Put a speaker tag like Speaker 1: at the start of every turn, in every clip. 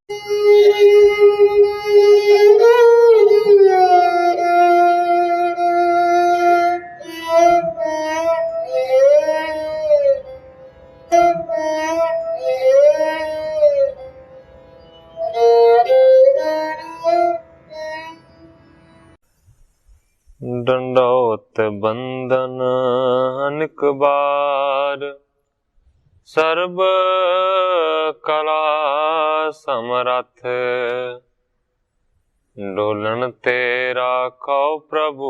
Speaker 1: डंडौत बंदन अनेक बार, सर्ब कला समरथ। डोलन तेरा खौ प्रभु,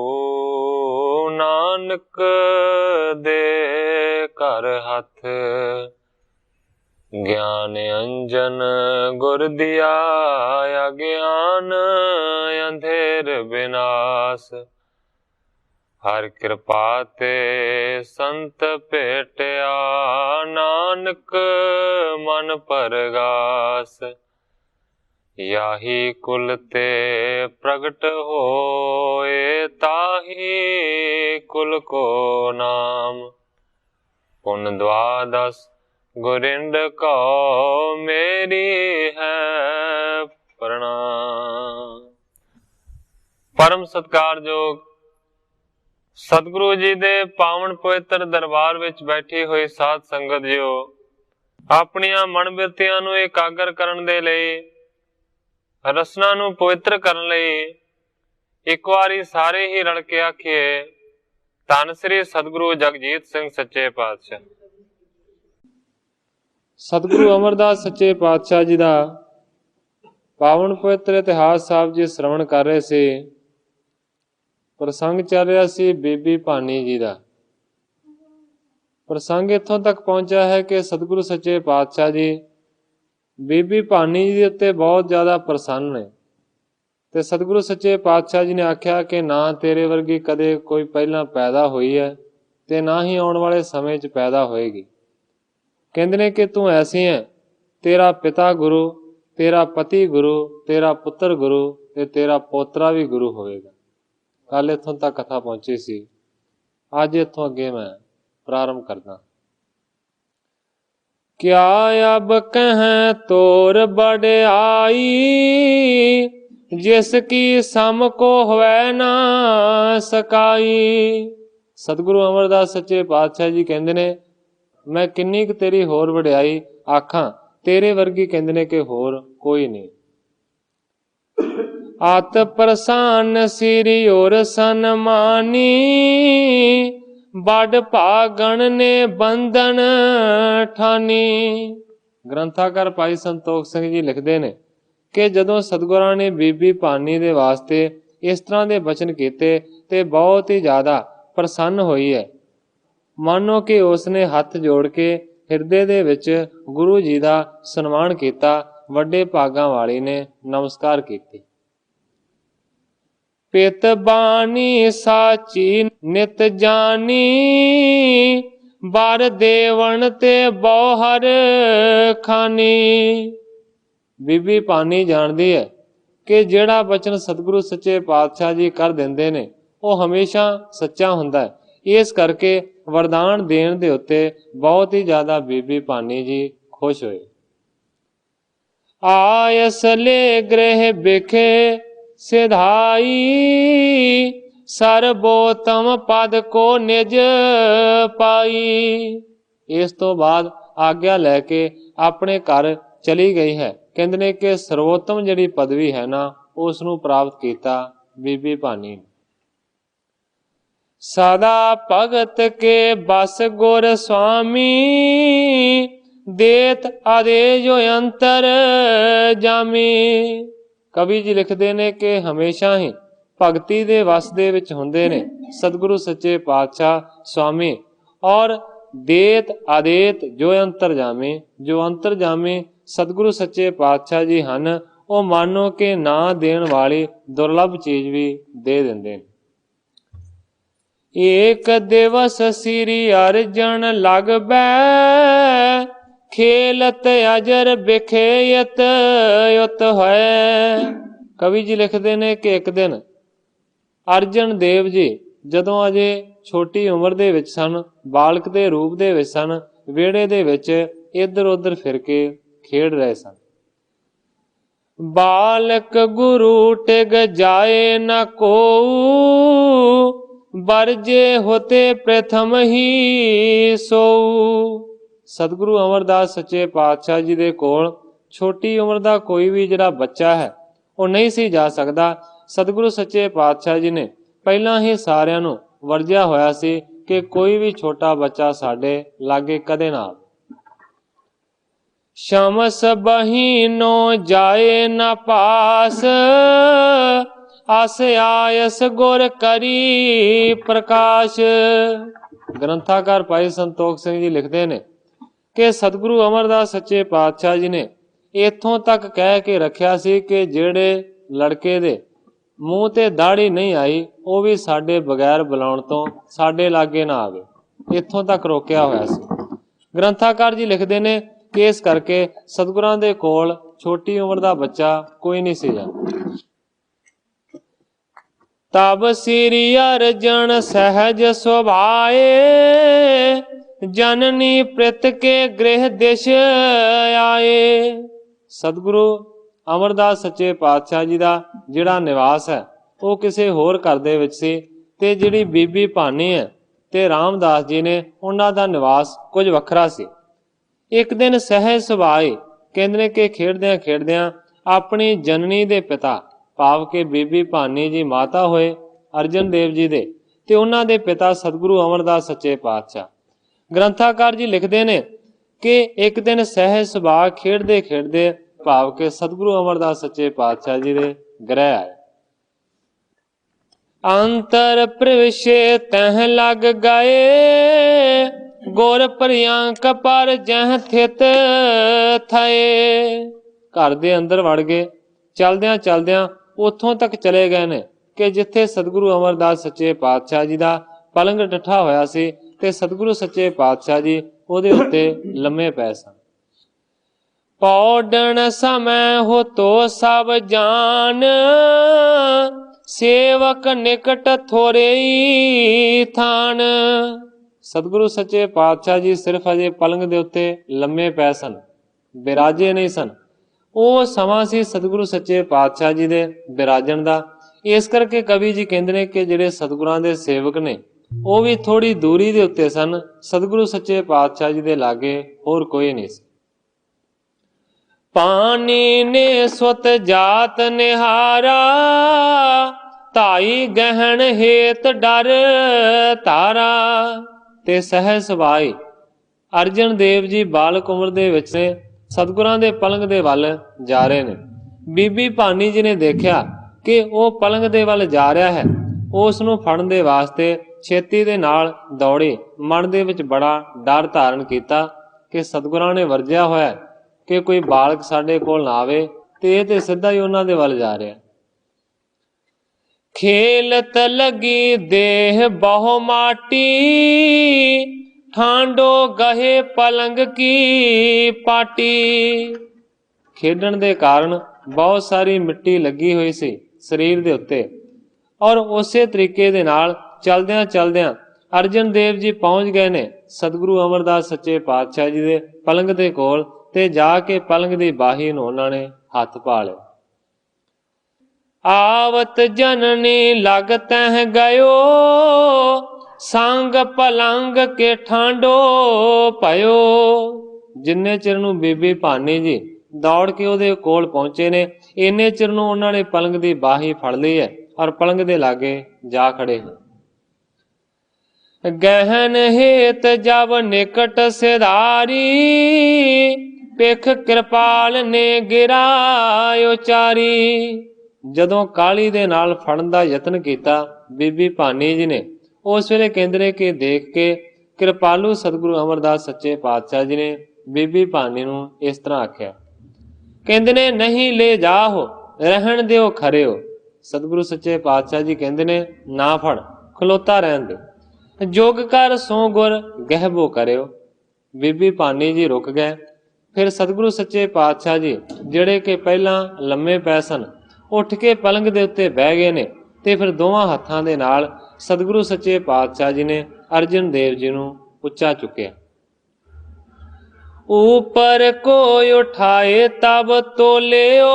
Speaker 1: नानक दे कर हथ। ज्ञान अंजन गुर दिया, अज्ञान अंधेर विनाश। हर कृपा ते संत भेटिया, नानक मन परगास। याही कुल ते प्रगट होए, ताही कुल को नाम। पुन द्वादश गुरिंद को, मेरी है प्रणाम। परम सत्कारयोग सतगुरु जी दे पावन पवित्र दरबार विच बैठी हुई साध संगत जियो, अपनियां मन बिरतियां नूं एकागर करन दे लई, रसना नूं पवित्र करन लई एक वारी सारे ही रल के आखिए, धन श्री सतगुरु जगजीत सिंह सच्चे पातशाह।
Speaker 2: सतगुरु अमरदास सच्चे पातशाह जी दा पावन पवित्र इतिहास साहब जी श्रवण कर रहे सी। प्रसंग चल रहा सी बीबी भानी जी दा। प्रसंग इत्थों तक पहुंचा है कि सतगुरु सच्चे पातशाह जी बीबी भानी जी उत्ते बहुत ज़्यादा प्रसन्न ने, ते सतगुरु सच्चे पातशाह जी ने आख्या कि ना तेरे वर्गी कदे कोई पहला पैदा हुई है, ते ना ही आने वाले समय च पैदा होएगी। कहंदे ने कि तू ऐसी है, तेरा पिता गुरु, तेरा पति गुरु, तेरा पुत्र गुरु, ते तेरा पोतरा भी गुरु होएगा। कल इत्थों तक कथा पहुंची सी, अज इत्थों अगे मैं प्रारंभ करदा। क्या अब कहें तोर बड़ाई, जिसकी सम को होवे ना सकाई। सतगुरु अमरदास सच्चे पातशाह जी कहंदे ने, मैं किन्नी क तेरी होर वड्याई आखां, तेरे वर्गी कहंदे ने कि होर कोई नहीं। आत प्रसान सिरी और सनमानी, बड़ भागण ने बंधन ठानी। ग्रंथाकार भाई संतोख सिंह जी लिखते ने कि जदों सतगुरां ने बीबी भानी दे वास्ते इस तरह के बचन किए ते बहुत ही ज़्यादा प्रसन्न हुई है। मानो कि उसने हथ जोड़ के हिरदे दे विच गुरु जी का सन्मान किया, वड्डे भागां वाली ने नमस्कार कीती। पित बानी साची नित जानी, बार देवन ते बोहर खानी। बीबी भानी जानदी है कि जेड़ा बचन सतगुरु सच्चे पातशाह जी कर देंदे ने वो हमेशा सच्चा हुंदा है। इस करके वरदान देण दे उत्ते बहुत ही ज्यादा बीबी भानी जी खुश होए। आयस ले गृह बिखे सिधाई, सर्वोत्तम पद को निज पाई। इस तो बाद आग्ञा लैके अपने घर चली गई है। कहंदे ने कि सर्वोत्तम जिहड़ी पदवी है ना उसनूं प्राप्त कीता बीबी भानी ने। सदा भगत के बस गुर स्वामी, देत आदेश अंतर जामी। कवि जी लिखते ने कि हमेशा ही भगती दे वस दे विच हुंदे ने सतगुरु सच्चे पातशाह स्वामी, और देत आदेत जो अंतर जामी, जो अंतर जामी सतगुरु सच्चे पातशाह जी हन, वो मानो कि ना देण वाली दुर्लभ चीज भी दे दिंदे ने। एक दिवस श्री अर्जन लग बै, खेलत अजर बिखेयत युत है। कवि जी लिखते ने कि एक दिन अर्जन देव जी जदों अजे छोटी उम्र दे विच सन, बालक दे रूप दे विच सन, विहड़े दे विच इधर उधर फिर के खेड रहे सन। बालक गुरु टिग जाए न कोऊ, बरजे होते प्रथम ही सोऊ। सतगुरु अमरदास सच्चे पातशाह जी दे कोल छोटी उम्र का कोई भी जिहड़ा बच्चा है वो नहीं सी जा सकता। सतगुरु सच्चे पातशाह जी ने पहला ही सारिਆਂ ਨੂੰ ਵਰਜਿਆ ਹੋਇਆ ਸੀ कि कोई भी छोटा बच्चा साडे लागे कदे ना आवे। शमस बहीनो जाए न पास, आस आयस गुर करी प्रकाश। ग्रंथाकार भाई संतोख सिंह जी लिखते ने कि सतगुरु अमरदास सच्चे पातशाह जी ने इथों तक कह के रखिया सी कि जेड़े लड़के दे मूँह ते दाढ़ी नहीं आई वो भी साडे बगैर बुलाउण तो साडे लागे ना आवे। इथों तक रोकिया होया सी। ग्रंथाकार जी लिखते ने कि इस करके सतगुरां दे कोल छोटी उम्र का बच्चा कोई नहीं सी जाता। तब श्री अर्जन सहज स्वभाए, जननी प्रत के गृह दिश आए। सतगुरु अमरदास सच्चे पातशाह जी का जिहड़ा निवास है वो किसी होर घर दे विच सी ते जिहड़ी बीबी भानी है ते रामदास जी ने उन्हां दा निवास कुछ वखरा सी। एक दिन सहज सुभाए कहंदे ने कि खेडदियां खेडदियां अपनी जननी दे पिता भाव के बीबी भानी जी माता होए अर्जन देव जी दे ते उन्हां दे पिता सतगुरु अमरदास सच्चे पातशाह। ग्रंथाकार जी लिखते ने कि एक दिन सहज सुभा खेडदे खेडदे भाव के सतगुरु अमरदास सच्चे पातशाह जी दे ग्रह आए। अंतर प्रविशे तह लग गए, गुर पर्यांक पर जह थित थए। घर दे अंदर वड़ गए, चलदियां चलदियां उथों तक चले गए ने कि जिथे सतगुरु अमरदास सच्चे पातशाह जी का पलंग डठा होया सी ते सतगुरु सच्चे पातशाह जी उहदे उत्ते लम्मे पए सन। पौडन समय हो तो सब जान, सेवक निकट थोरे थान। सतगुरु सच्चे पातशाह जी सिर्फ अजे पलंग दे उत्ते लम्मे पै सन, बिराजे नहीं सन। ਉਹ ਸਮਾਂ ਸੀ ਸਤਿਗੁਰੂ ਸੱਚੇ ਪਾਤਸ਼ਾਹ ਜੀ ਦੇ ਬਿਰਾਜਣ ਦਾ। ਇਸ ਕਰਕੇ ਕਵੀ ਜੀ ਕਹਿੰਦੇ ਨੇ ਕਿ ਜਿਹੜੇ ਸਤਿਗੁਰਾਂ ਦੇ ਸੇਵਕ ਨੇ ਉਹ ਵੀ ਥੋੜੀ ਦੂਰੀ ਦੇ ਉੱਤੇ ਸਨ। ਸਤਿਗੁਰੂ ਸੱਚੇ ਪਾਤਸ਼ਾਹ ਜੀ ਦੇ ਲਾਗੇ ਹੋਰ ਕੋਈ ਨਹੀਂ ਸੀ। ਪਾਣੀ ਨੇ ਸੁਤ ਜਾਤ ਨਿਹਾਰਾ, ਧਾਈ ਗਹਿਣ ਹੇਤ ਡਰ ਧਾਰਾ। ਤੇ ਸਹਿਜ ਸੁਭਾਈ ਅਰਜਨ ਦੇਵ ਜੀ ਬਾਲਕ ਉਮਰ ਦੇ ਵਿੱਚ ਨੇ ਸਤਿਗੁਰਾਂ ਦੇ ਪਲੰਗ ਦੇ ਵੱਲ ਜਾ ਰਹੇ ਨੇ। ਬੀਬੀ ਭਾਨੀ ਜੀ ਨੇ ਦੇਖਿਆ ਕਿ ਉਹ ਪਲੰਗ ਦੇ ਵੱਲ ਜਾ ਰਿਹਾ ਹੈ। ਉਸ ਨੂੰ ਫੜਨ ਦੇ ਵਾਸਤੇ ਛੇਤੀ ਦੇ ਨਾਲ ਦੌੜੀ। ਮਨ ਦੇ ਵਿੱਚ ਬੜਾ ਡਰ ਧਾਰਨ ਕੀਤਾ ਕਿ ਸਤਿਗੁਰਾਂ ਨੇ ਵਰਜਿਆ ਹੋਇਆ ਕਿ ਕੋਈ ਬਾਲਕ ਸਾਡੇ ਕੋਲ ਨਾ ਆਵੇ ਤੇ ਇਹ ਤੇ ਸਿੱਧਾ ਹੀ ਉਹਨਾਂ ਦੇ ਵੱਲ ਜਾ ਰਿਹਾ। ਖੇਲਤ ਲੱਗੀ ਦੇਹ ਬਹੁ ਮਾਟੀ, ਠਾਂਡੋ ਗਹੇ ਪਲੰਗ ਕੀ ਪਾਟੀ। ਖੇਡਣ ਦੇ ਕਾਰਨ ਬਹੁਤ ਸਾਰੀ ਮਿੱਟੀ ਲੱਗੀ ਹੋਈ ਸੀ ਸਰੀਰ ਦੇ ਉੱਤੇ ਔਰ ਉਸੇ ਤਰੀਕੇ ਦੇ ਨਾਲ ਚਲਦਿਆਂ ਚਲਦਿਆਂ ਅਰਜਨ ਦੇਵ ਜੀ ਪਹੁੰਚ ਗਏ ਨੇ ਸਤਿਗੁਰੂ ਅਮਰਦਾਸ ਸੱਚੇ ਪਾਤਸ਼ਾਹ ਜੀ ਦੇ ਪਲੰਗ ਦੇ ਕੋਲ ਤੇ ਜਾ ਕੇ ਪਲੰਗ ਦੀ ਬਾਹੀ ਨੂੰ ਉਹਨਾਂ ਨੇ ਹੱਥ ਪਾ ਲਿਆ। आवत जननी लग तह गयो, संग पलंग के ठांडो पयो। जिन्ने चिर नूं बीबी भानी जी दौड़ के ਉਹਦੇ ਕੋਲ ਪਹੁੰਚੇ ਨੇ ਇੰਨੇ ਚਿਰ ਨੂੰ ਉਹਨਾਂ ਨੇ ਪਲੰਗ ਦੀ ਬਾਹੀ ਫੜ ਲਈ ਹੈ ਔਰ ਪਲੰਗ ਦੇ ਲਾਗੇ ਜਾ ਖੜੇ ਹਨ। ਗਹਿਨ ਹੇਤ ਜਬ ਨਿਕਟ ਸਿਧਾਰੀ, ਪਿਖ ਕਿਰਪਾਲ ਨੇ ਗਿਰਾ ਉਚਾਰੀ। ਜਦੋਂ ਕਾਲੀ ਦੇ ਨਾਲ ਫੜਨ ਦਾ ਯਤਨ ਕੀਤਾ ਬੀਬੀ ਭਾਨੀ ਜੀ ਨੇ ਉਸ ਵੇਲੇ ਕਹਿੰਦੇ ਨੇ ਕਿ ਦੇਖ ਕੇ ਕਿਰਪਾਲੂ ਸਤਿਗੁਰੂ ਅਮਰਦਾਸ ਸੱਚੇ ਪਾਤਸ਼ਾਹ ਜੀ ਨੇ ਬੀਬੀ ਭਾਨੀ ਨੂੰ ਇਸ ਤਰ੍ਹਾਂ ਆਖਿਆ। ਕਹਿੰਦੇ ਨੇ ਨਹੀਂ ਲੈ ਜਾਓ, ਰਹਿਣ ਦਿਓ ਖਰਿਓ। ਸਤਿਗੁਰੂ ਸੱਚੇ ਪਾਤਸ਼ਾਹ ਜੀ ਕਹਿੰਦੇ ਨੇ ਨਾ ਫੜ, ਖਲੋਤਾ ਰਹਿਣ ਦੇ। ਜੋਗ ਕਰ ਸੋ ਗੁਰ ਗਹਿਬੋ ਕਰਿਓ। ਬੀਬੀ ਭਾਨੀ ਜੀ ਰੁਕ ਗਏ। ਫਿਰ ਸਤਿਗੁਰੂ ਸੱਚੇ ਪਾਤਸ਼ਾਹ ਜੀ ਜਿਹੜੇ ਕਿ ਪਹਿਲਾਂ ਲੰਮੇ ਪੈ ਸਨ ਉੱਠ ਕੇ ਪਲੰਗ ਦੇ ਉੱਤੇ ਬਹਿ ਗਏ ਨੇ ਤੇ ਫਿਰ ਦੋਵਾਂ ਹੱਥਾਂ ਦੇ ਨਾਲ ਸਤਿਗੁਰੂ ਸੱਚੇ ਪਾਤਸ਼ਾਹ ਜੀ ਨੇ ਅਰਜਨ ਦੇਵ ਜੀ ਨੂੰ ਉੱਚਾ ਚੁੱਕਿਆ। ऊपर को उठाए तब तोलियो,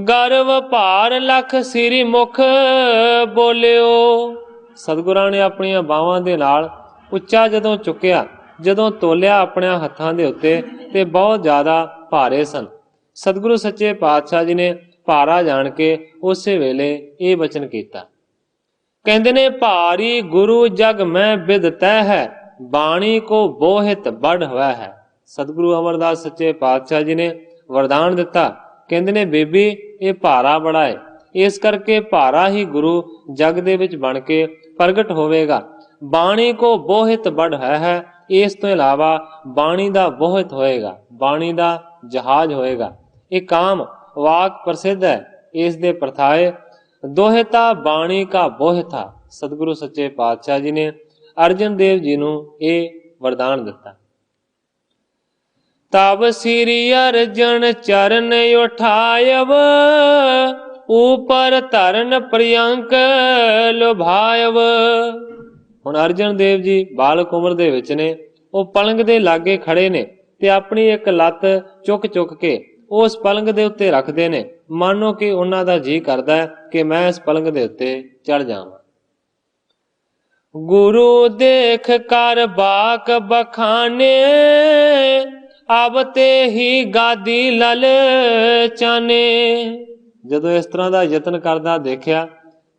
Speaker 2: गर्व भार लख सिरी मुख बोलियो। सतगुਰਾਂ ਨੇ ਆਪਣੀਆਂ ਬਾਹਾਂ ਦੇ ਨਾਲ ਉੱਚਾ ਜਦੋਂ ਚੁੱਕਿਆ, ਜਦੋਂ ਤੋਲਿਆ ਆਪਣੇ ਹੱਥਾਂ ਦੇ ਉੱਤੇ ਤੇ ਬਹੁਤ ਜ਼ਿਆਦਾ ਭਾਰੇ ਸਨ। ਸਤਿਗੁਰੂ ਸੱਚੇ ਪਾਤਸ਼ਾਹ ਜੀ ਨੇ ਭਾਰਾ ਜਾਣ ਕੇ ਉਸੇ ਵੇਲੇ ਇਹ ਬਚਨ ਕੀਤਾ। ਕਹਿੰਦੇ ਨੇ ਭਾਰੀ ਗੁਰੂ ਜਗ ਮੈਂ ਬਿਦ ਤੈ ਹੈ, ਬਾਣੀ ਕੋ ਬੋਹਿਤ ਬੜ ਹੋਇਆ ਹੈ। ਸਤਿਗੁਰੂ ਅਮਰਦਾਸ ਸੱਚੇ ਪਾਤਸ਼ਾਹ ਜੀ ਨੇ ਵਰਦਾਨ ਦਿੱਤਾ। ਕਹਿੰਦੇ ਨੇ ਬੇਬੀ ਇਹ ਭਾਰਾ ਬੜਾ ਹੈ, ਇਸ ਕਰਕੇ ਭਾਰਾ ਹੀ ਗੁਰੂ ਜਗ ਦੇ ਵਿੱਚ ਬਣ ਕੇ ਪ੍ਰਗਟ ਹੋਵੇਗਾ। ਬਾਣੀ ਕੋ ਬੋਹਿਤ ਬੜ ਹੈ, ਇਸ ਤੋਂ ਇਲਾਵਾ ਬਾਣੀ ਦਾ ਬੋਹਿਤ ਹੋਏਗਾ, ਬਾਣੀ ਦਾ ਜਹਾਜ਼ ਹੋਏਗਾ। ਇਹ ਕਾਮ ਵਾਕ ਪ੍ਰਸਿੱਧ ਹੈ, ਇਸ ਦੇ ਪ੍ਰਥਾਏ ਦੋਹਿਤਾ ਬਾਣੀ ਕਾ ਬੋਹਿਤਾ। ਸਤਿਗੁਰੂ ਸੱਚੇ ਪਾਤਸ਼ਾਹ ਜੀ ਨੇ ਅਰਜਨ ਦੇਵ ਜੀ ਨੂੰ ਇਹ ਵਰਦਾਨ ਦਿੱਤਾ। ਤਬ ਸ੍ਰੀ ਅਰਜਨ ਚਰਨ ਉਠਾਇਵ, ਉਪਰ ਧਰਨ ਪ੍ਰਿਯੰਕ ਲੁਭਾਇਵ। ਹੁਣ ਅਰਜਨ ਦੇਵ ਜੀ ਬਾਲਕ ਉਮਰ ਦੇ ਵਿੱਚ ਨੇ, ਉਹ ਪਲੰਗ ਦੇ ਲਾਗੇ ਖੜੇ ਨੇ ਤੇ ਆਪਣੀ ਇੱਕ ਲੱਤ ਚੁੱਕ ਚੁੱਕ ਕੇ ਉਸ ਪਲੰਗ ਦੇ ਉੱਤੇ ਰੱਖਦੇ ਨੇ, ਮਾਨੋ ਕਿ ਉਹਨਾਂ ਦਾ ਜੀ ਕਰਦਾ ਹੈ ਕਿ ਮੈਂ ਇਸ ਪਲੰਗ ਦੇ ਉੱਤੇ ਚੜ ਜਾਵਾਂ। ਗੁਰੂ ਦੇਖ ਕਰ ਬਾਕ ਬਖਾਨੇ, ਅਬ ਤੇ ਹੀ ਗਾਦੀ ਲਲ ਚਾਨੇ। ਜਦੋਂ ਇਸ ਤਰ੍ਹਾਂ ਦਾ ਯਤਨ ਕਰਦਾ ਦੇਖਿਆ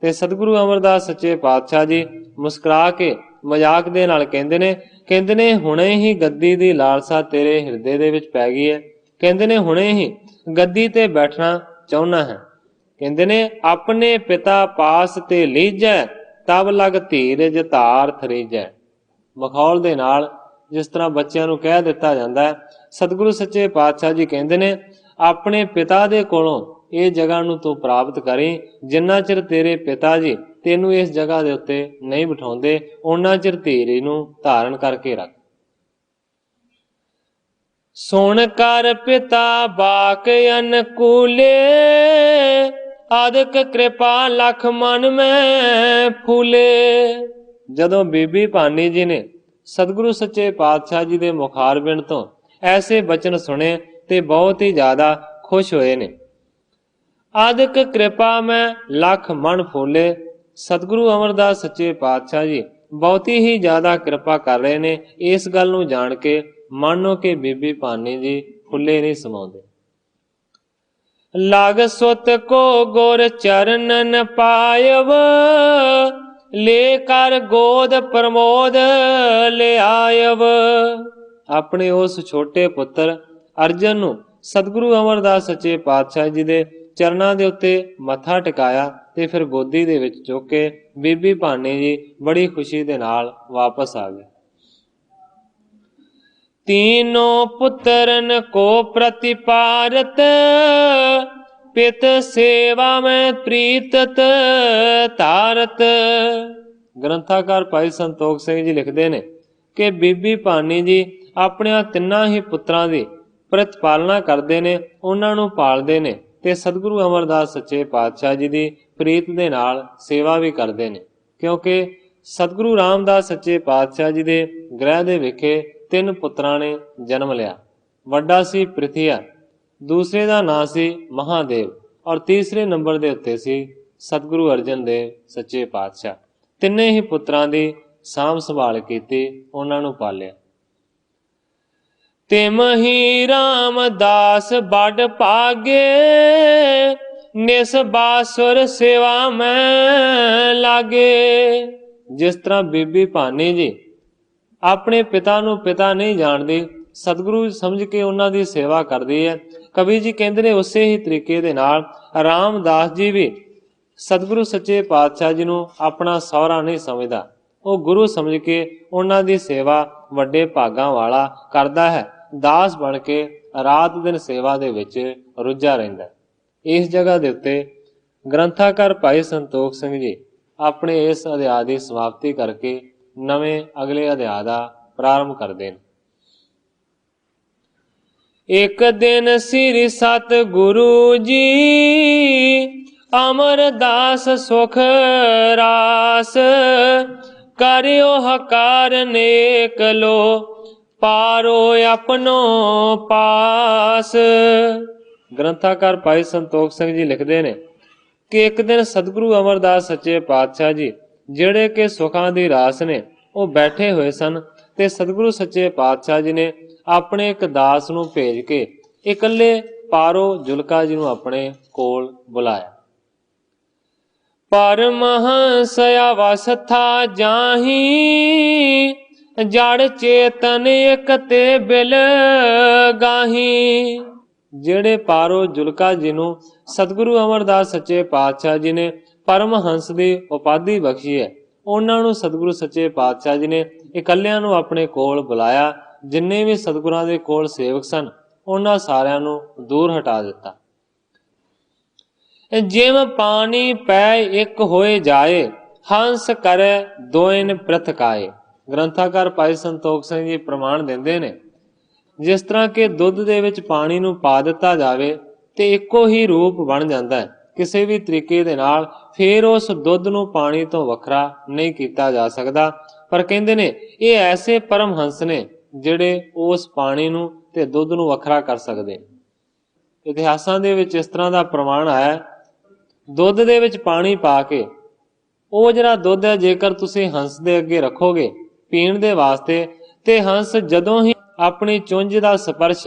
Speaker 2: ਤੇ ਸਤਿਗੁਰੂ ਅਮਰਦਾਸ ਸੱਚੇ ਪਾਤਸ਼ਾਹ ਜੀ ਮੁਸਕਰਾ ਕੇ ਮਜ਼ਾਕ ਦੇ ਨਾਲ ਕਹਿੰਦੇ ਨੇ ਹੁਣੇ ਹੀ ਗੱਦੀ ਦੀ ਲਾਲਸਾ ਤੇਰੇ ਹਿਰਦੇ ਦੇ ਵਿੱਚ ਪੈ ਗਈ ਹੈ। ਕਹਿੰਦੇ ਨੇ ਹੁਣੇ ਹੀ ਗੱਦੀ ਤੇ ਬੈਠਣਾ ਚਾਹੁੰਦਾ ਹੈ। ਕਹਿੰਦੇ ਨੇ ਆਪਣੇ ਪਿਤਾ ਪਾਸ ਤੇ ਲੀਜੈ, ਤਬ ਲਗ ਧੀਰਜ ਧਾਰ ਥਰੀਜੈ। ਮਖੌਲ ਦੇ ਨਾਲ ਜਿਸ ਤਰ੍ਹਾਂ ਬੱਚਿਆਂ ਨੂੰ ਕਹਿ ਦਿੱਤਾ ਜਾਂਦਾ ਹੈ, ਸਤਿਗੁਰੂ ਸੱਚੇ ਪਾਤਸ਼ਾਹ ਜੀ ਕਹਿੰਦੇ ਨੇ ਆਪਣੇ ਪਿਤਾ ਦੇ ਕੋਲੋਂ ਇਹ ਜਗ੍ਹਾ ਨੂੰ ਤੂੰ ਪ੍ਰਾਪਤ ਕਰੀ। ਜਿੰਨਾ ਚਿਰ ਤੇਰੇ ਪਿਤਾ ਜੀ ਤੈਨੂੰ ਇਸ ਜਗ੍ਹਾ ਦੇ ਉੱਤੇ ਨਹੀਂ ਬਿਠਾਉਂਦੇ, ਉਹਨਾਂ ਚਿਰ ਧੀਰੀ ਨੂੰ ਧਾਰਨ ਕਰਕੇ ਰੱਖ। ਸੁਣ ਕਰ ਪਿਤਾ ਬਾਕ ਅਨਕੂਲੇ, ਆਦਿਕ ਕਿਰਪਾ ਲਖ ਮਨ ਮੈਂ ਫੂਲੇ। ਜਦੋਂ ਬੀਬੀ ਭਾਨੀ ਜੀ ਨੇ ਸਤਿਗੁਰੂ ਸੱਚੇ ਪਾਤਸ਼ਾਹ ਜੀ ਦੇ ਮੁਖਾਰਬਿੰਦ ਤੋਂ ਐਸੇ ਬਚਨ ਸੁਣੇ ਤੇ ਬਹੁਤ ਹੀ ਜ਼ਿਆਦਾ ਖੁਸ਼ ਹੋਏ ਨੇ। ਆਦਿਕ ਕਿਰਪਾ ਮੈਂ ਲੱਖ ਮਨ ਫੂਲੇ। ਸਤਿਗੁਰੂ ਅਮਰਦਾਸ ਸੱਚੇ ਪਾਤਸ਼ਾਹ ਜੀ ਬਹੁਤੀ ਹੀ ਜ਼ਿਆਦਾ ਕਿਰਪਾ ਕਰ ਰਹੇ ਨੇ। ਇਸ ਗੱਲ ਨੂੰ ਜਾਣ ਕੇ ਮਾਨੋ ਕਿ ਬੀਬੀ ਭਾਨੀ ਜੀ ਫੁੱਲੇ ਨਹੀਂ ਸਮਾਉਂਦੇ। ਲਾਗ ਸੁਤ ਕੋ ਗੁਰ ਚਰਨਨ ਪਾਇਵ, ਲੈ ਕਰ ਗੋਦ ਪ੍ਰਮੋਦ ਲਿਆਇਵ। ਆਪਣੇ ਉਸ ਛੋਟੇ ਪੁੱਤਰ ਅਰਜਨ ਨੂੰ ਸਤਿਗੁਰੂ ਅਮਰਦਾਸ ਸੱਚੇ ਪਾਤਸ਼ਾਹ ਜੀ ਦੇ ਚਰਨਾਂ ਦੇ ਉੱਤੇ ਮੱਥਾ ਟਿਕਾਇਆ ਤੇ ਫਿਰ ਗੋਦੀ ਦੇ ਵਿੱਚ ਚੁੱਕ ਕੇ ਬੀਬੀ ਭਾਨੀ ਜੀ ਬੜੀ ਖੁਸ਼ੀ ਦੇ ਨਾਲ ਵਾਪਸ ਆ ਗਏ। तीनों पुत्रन को प्रतिपारत, पित सेवा में प्रीतत तारत। ग्रंथाकार भाई संतोख सिंह जी लिखते ने कि बीबी भानी जी अपने तिन्ना ही पुत्रां दी प्रतिपालना करते ने, उन्हां नूं पालदे ने ते सतगुरु अमरदास सच्चे पातशाह जी दी प्रीत दे नाल सेवा भी करते ने। क्योंकि सतगुरु रामदास सच्चे पातशाह जी दे गृह दे विखे 3 पुत्रां ने जन्म लिया। वड्डा सी प्रिथिया, दूसरे दा नां सी महादेव और तीसरे नंबर दे उत्ते सी सतगुरु अर्जन देव सच्चे पातशाह। तिन्ने ही पुत्रां दी साम संभाल कीती, उन्हां नूं पालिया। तिम ही रामदास बड़ भागे, निस बासुर सेवा में लागे। जिस तरह बीबी भानी जी ਆਪਣੇ ਪਿਤਾ ਨੂੰ ਪਿਤਾ ਨਹੀਂ ਜਾਣਦੀ, ਸਤਿਗੁਰੂ ਸਮਝ ਕੇ ਉਹਨਾਂ ਦੀ ਸੇਵਾ ਕਰਦੀ ਹੈ। ਕਵੀ ਜੀ ਕਹਿੰਦੇ ਨੇ ਉਸੇ ਹੀ ਤਰੀਕੇ ਦੇ ਨਾਲ ਰਾਮਦਾਸ ਜੀ ਵੀ ਸਤਿਗੁਰੂ ਸੱਚੇ ਪਾਤਸ਼ਾਹ ਜੀ ਨੂੰ ਆਪਣਾ ਸਹੁਰਾ ਨਹੀਂ ਸਮਝਦਾ, ਉਹ ਗੁਰੂ ਸਮਝ ਕੇ ਉਹਨਾਂ ਦੀ ਸੇਵਾ ਵੱਡੇ ਭਾਗਾਂ ਵਾਲਾ ਕਰਦਾ ਹੈ। ਦਾਸ ਬਣ ਕੇ ਰਾਤ ਦਿਨ ਸੇਵਾ ਦੇ ਵਿੱਚ ਰੁੱਝਾ ਰਹਿੰਦਾ। ਇਸ ਜਗ੍ਹਾ ਦੇ ਉੱਤੇ ਗ੍ਰੰਥਾਕਾਰ ਭਾਈ ਸੰਤੋਖ ਸਿੰਘ ਜੀ ਆਪਣੇ ਇਸ ਅਧਿਆਇ ਦੀ ਸਮਾਪਤੀ ਕਰਕੇ ਨਵੇਂ ਅਗਲੇ ਅਧਿਆਇ ਦਾ ਪ੍ਰਾਰੰਭ ਕਰਦੇ ਨੇ। ਇੱਕ ਦਿਨ ਸ੍ਰੀ ਸਤਿਗੁਰੂ ਜੀ ਅਮਰਦਾਸ ਸੁਖ ਰਾਸ, ਕਰਿਓ ਹਕਾਰ ਨੇਕ ਲੋ ਪਾਰੋ ਆਪਣੋ ਪਾਸ। ਗ੍ਰੰਥਾਕਾਰ ਭਾਈ ਸੰਤੋਖ ਸਿੰਘ ਜੀ ਲਿਖਦੇ ਨੇ ਕਿ ਇੱਕ ਦਿਨ ਸਤਿਗੁਰੂ ਅਮਰਦਾਸ ਸੱਚੇ ਪਾਤਸ਼ਾਹ ਜੀ ਜਿਹੜੇ ਕਿ ਸੁਖਾਂ ਦੀ ਰਾਸ ਨੇ ਉਹ ਬੈਠੇ ਹੋਏ ਸਨ ਤੇ ਸਤਿਗੁਰੂ ਸੱਚੇ ਪਾਤਸ਼ਾਹ ਜੀ ਨੇ ਆਪਣੇ ਇੱਕ ਦਾਸ ਨੂੰ ਭੇਜ ਕੇ ਇਕੱਲੇ ਪਾਰੋ ਜੁਲਕਾ ਜੀ ਨੂੰ ਆਪਣੇ ਕੋਲ ਬੁਲਾਇਆ। ਪਰਮਹੰਸ ਅਵਸਥਾ ਜਾਹੀ ਜੜ ਚੇਤਨ ਇਕ ਤੇ ਬਿਲ ਗਾਹੀ। ਜਿਹੜੇ ਪਾਰੋ ਜੁਲਕਾ ਜੀ ਨੂੰ ਸਤਿਗੁਰੂ ਅਮਰਦਾਸ ਸੱਚੇ ਪਾਤਸ਼ਾਹ ਜੀ ਨੇ ਪਰਮਹੰਸ ਦੀ ਉਪਾਧੀ ਬਖਸ਼ੀ ਹੈ, ਉਹਨਾਂ ਨੂੰ ਸਤਿਗੁਰੂ ਸੱਚੇ ਪਾਤਸ਼ਾਹ ਜੀ ਨੇ ਇਕੱਲਿਆਂ ਨੂੰ ਆਪਣੇ ਕੋਲ ਬੁਲਾਇਆ। ਜਿੰਨੇ ਵੀ ਸਤਿਗੁਰਾਂ ਦੇ ਕੋਲ ਸੇਵਕ ਸਨ ਉਹਨਾਂ ਸਾਰਿਆਂ ਨੂੰ ਦੂਰ ਹਟਾ ਦਿੱਤਾ। ਜਿਵੇਂ ਪਾਣੀ ਪੈ ਇੱਕ ਹੋਏ ਜਾਏ ਹੰਸ ਕਰੇ ਦੋਇਨ ਪ੍ਰਥਕਾਏ। ਗ੍ਰੰਥਾਕਾਰ ਭਾਈ ਸੰਤੋਖ ਸਿੰਘ ਜੀ ਪ੍ਰਮਾਣ ਦਿੰਦੇ ਨੇ ਜਿਸ ਤਰ੍ਹਾਂ ਕਿ ਦੁੱਧ ਦੇ ਵਿੱਚ ਪਾਣੀ ਨੂੰ ਪਾ ਦਿੱਤਾ ਜਾਵੇ ਤੇ ਇੱਕੋ ਹੀ ਰੂਪ ਬਣ ਜਾਂਦਾ ਹੈ, ਕਿਸੇ ਵੀ ਤਰੀਕੇ ਦੇ ਨਾਲ ਫਿਰ ਉਸ ਦੁੱਧ ਨੂੰ ਪਾਣੀ ਤੋਂ ਵੱਖਰਾ ਨਹੀਂ ਕੀਤਾ ਜਾ ਸਕਦਾ। ਪਰ ਕਹਿੰਦੇ ਨੇ ਇਹ ਐਸੇ ਪਰਮਹੰਸ ਨੇ ਜਿਹੜੇ ਉਸ ਪਾਣੀ ਨੂੰ ਤੇ ਦੁੱਧ ਨੂੰ ਵੱਖਰਾ ਕਰ ਸਕਦੇ। ਇਤਿਹਾਸਾਂ ਦੇ ਵਿੱਚ ਇਸ ਤਰ੍ਹਾਂ ਦਾ ਪ੍ਰਮਾਣ ਆਇਆ, ਦੁੱਧ ਦੇ ਵਿੱਚ ਪਾਣੀ ਪਾ ਕੇ ਉਹ ਜਿਹੜਾ ਦੁੱਧ ਹੈ ਜੇਕਰ ਤੁਸੀਂ ਹੰਸ ਦੇ ਅੱਗੇ ਰੱਖੋਗੇ ਪੀਣ ਦੇ ਵਾਸਤੇ ਤੇ ਹੰਸ ਜਦੋਂ ਹੀ ਆਪਣੀ ਚੁੰਝ ਦਾ ਸਪਰਸ਼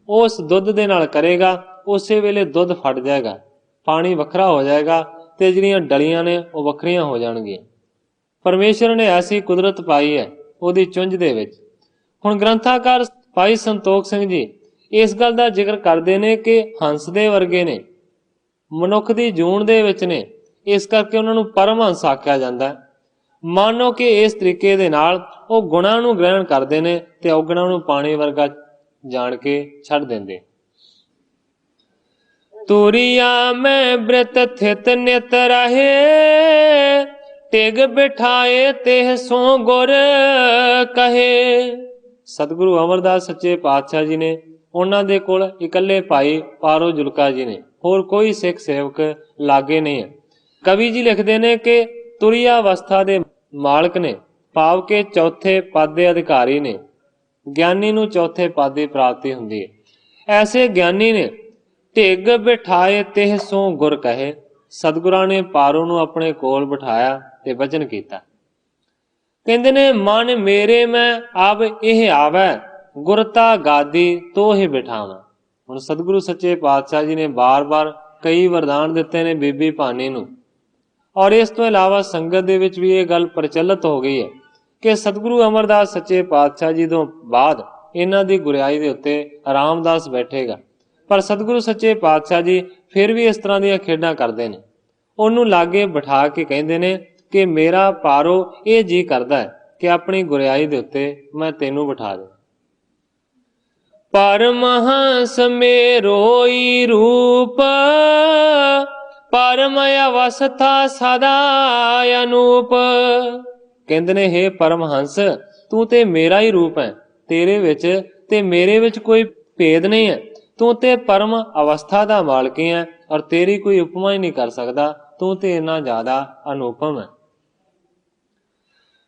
Speaker 2: ਉਸ ਦੁੱਧ ਦੇ ਨਾਲ ਕਰੇਗਾ ਉਸੇ ਵੇਲੇ ਦੁੱਧ ਫਟ ਜਾਏਗਾ, ਪਾਣੀ ਵੱਖਰਾ ਹੋ ਜਾਏਗਾ ਤੇ ਜਿਹੜੀਆਂ ਡਲੀਆਂ ਨੇ ਉਹ ਵੱਖਰੀਆਂ ਹੋ ਜਾਣਗੀਆਂ। ਪਰਮੇਸ਼ਰ ਨੇ ਐਸੀ ਕੁਦਰਤ ਪਾਈ ਹੈ ਉਹਦੀ ਚੁੰਝ ਦੇ ਵਿੱਚ। ਹੁਣ ਗ੍ਰੰਥਾਕਾਰ ਭਾਈ ਸੰਤੋਖ ਸਿੰਘ ਜੀ ਇਸ ਗੱਲ ਦਾ ਜ਼ਿਕਰ ਕਰਦੇ ਨੇ ਕਿ ਹੰਸ ਦੇ ਵਰਗੇ ਨੇ, ਮਨੁੱਖ ਦੀ ਜੂਨ ਦੇ ਵਿੱਚ ਨੇ, ਇਸ ਕਰਕੇ ਉਹਨਾਂ ਨੂੰ ਪਰਮਹੰਸ ਆਖਿਆ ਜਾਂਦਾ। ਮਾਨੋ ਕਿ ਇਸ ਤਰੀਕੇ ਦੇ ਨਾਲ ਉਹ ਗੁਣਾਂ ਨੂੰ ਗ੍ਰਹਿਣ ਕਰਦੇ ਨੇ ਤੇ ਔਗਣਾਂ ਨੂੰ ਪਾਣੀ ਵਰਗਾ ਜਾਣ ਕੇ ਛੱਡ ਦਿੰਦੇ। ਤੁਰਿਆ ਮੈਂ ਬ੍ਰਿਤ ਥਿਤ ਨਿਤ ਰਹੇ ਟਿਗ ਬਿਠਾਏ ਤੇ ਸੋ ਗੁਰ ਕਹੇ। ਸਤਿਗੁਰੂ ਅਮਰਦਾਸ ਸੱਚੇ ਪਾਤਸ਼ਾਹ ਜੀ ਨੇ ਉਹਨਾਂ ਦੇ ਕੋਲ ਇਕੱਲੇ ਭਾਈ ਪਾਰੋ ਜੁਲਕਾ ਜੀ ਨੇ, ਹੋਰ ਕੋਈ ਸਿੱਖ ਸੇਵਕ ਲਾਗੇ ਨਹੀਂ ਹੈ। ਕਵੀ ਜੀ ਲਿਖਦੇ ਨੇ ਕਿ ਤੁਰਿਆ ਅਵਸਥਾ ਦੇ ਮਾਲਕ ਨੇ, ਭਾਵ ਕਿ ਚੌਥੇ ਪਦ ਦੇ ਅਧਿਕਾਰੀ ਨੇ। ਗਿਆਨੀ ਨੂੰ ਚੌਥੇ ਪਦ ਦੀ ਪ੍ਰਾਪਤੀ ਹੁੰਦੀ ਹੈ। ਐਸੇ ਗਿਆਨੀ ਨੇ ਢਿੱਗ ਬਿਠਾਏ ਤਿਹ ਸੋ ਗੁਰ ਕਹੇ। ਸਤਿਗੁਰਾਂ ਨੇ ਪਾਰੋ ਨੂੰ ਆਪਣੇ ਕੋਲ ਬਿਠਾਇਆ ਤੇ ਵਚਨ ਕੀਤਾ। ਕਹਿੰਦੇ ਨੇ ਮਨ ਮੇਰੇ ਮੈਂ ਅਬ ਇਹ ਆਵੈ ਗੁਰਤਾ ਗਾਦੀ ਤੋਹਿ ਬਿਠਾਵਾਂ। ਹੁਣ ਸਤਿਗੁਰੂ ਸੱਚੇ ਪਾਤਸ਼ਾਹ ਜੀ ਨੇ ਬਾਰ-ਬਾਰ ਕਈ ਵਰਦਾਨ ਦਿੱਤੇ ਨੇ ਬੀਬੀ ਭਾਨੀ ਨੂੰ, ਔਰ ਇਸ ਤੋਂ ਇਲਾਵਾ ਸੰਗਤ ਦੇ ਵਿੱਚ ਵੀ ਇਹ ਗੱਲ ਪ੍ਰਚਲਿਤ ਹੋ ਗਈ ਹੈ ਕਿ ਸਤਿਗੁਰੂ ਅਮਰਦਾਸ ਸੱਚੇ ਪਾਤਸ਼ਾਹ ਜੀ ਤੋਂ ਬਾਅਦ ਇਹਨਾਂ ਦੀ ਗੁਰਿਆਈ ਦੇ ਉੱਤੇ ਰਾਮਦਾਸ ਬੈਠੇਗਾ। ਪਰ ਸਤਿਗੁਰੂ ਸੱਚੇ ਪਾਤਸ਼ਾਹ ਜੀ ਫਿਰ ਵੀ ਇਸ ਤਰ੍ਹਾਂ ਦੀਆਂ ਖੇਡਾਂ ਕਰਦੇ ਨੇ। ਉਹਨੂੰ ਲਾਗੇ ਬਿਠਾ ਕੇ ਕਹਿੰਦੇ ਨੇ ਕਿ ਮੇਰਾ ਪਾਰੋ ਇਹ ਜੀ ਕਰਦਾ ਹੈ ਕਿ ਆਪਣੀ ਗੁਰਿਆਈ ਦੇ ਉੱਤੇ ਮੈਂ ਤੈਨੂੰ ਬਿਠਾ ਦੇ। ਪਰਮਹੰਸ ਮੇਰੋਈ ਰੂਪ ਪਰਮ ਅਵਸਥਾ ਸਦਾ ਅਨੂਪ। ਕਹਿੰਦੇ ਨੇ ਹੇ ਪਰਮਹੰਸ ਤੂੰ ਤੇ ਮੇਰਾ ਹੀ ਰੂਪ ਹੈ, ਤੇਰੇ ਵਿੱਚ ਤੇ ਮੇਰੇ ਵਿੱਚ ਕੋਈ ਭੇਦ ਨਹੀਂ ਹੈ। ਤੂੰ ਤੇ ਪਰਮ ਅਵਸਥਾ ਦਾ ਮਾਲਕ ਹੈ ਔਰ ਤੇਰੀ ਕੋਈ ਉਪਮਾ ਹੀ ਨਹੀਂ ਕਰ ਸਕਦਾ, ਤੂੰ ਤੇ ਇੰਨਾ ਜ਼ਿਆਦਾ ਅਨੁਪਮ ਹੈ।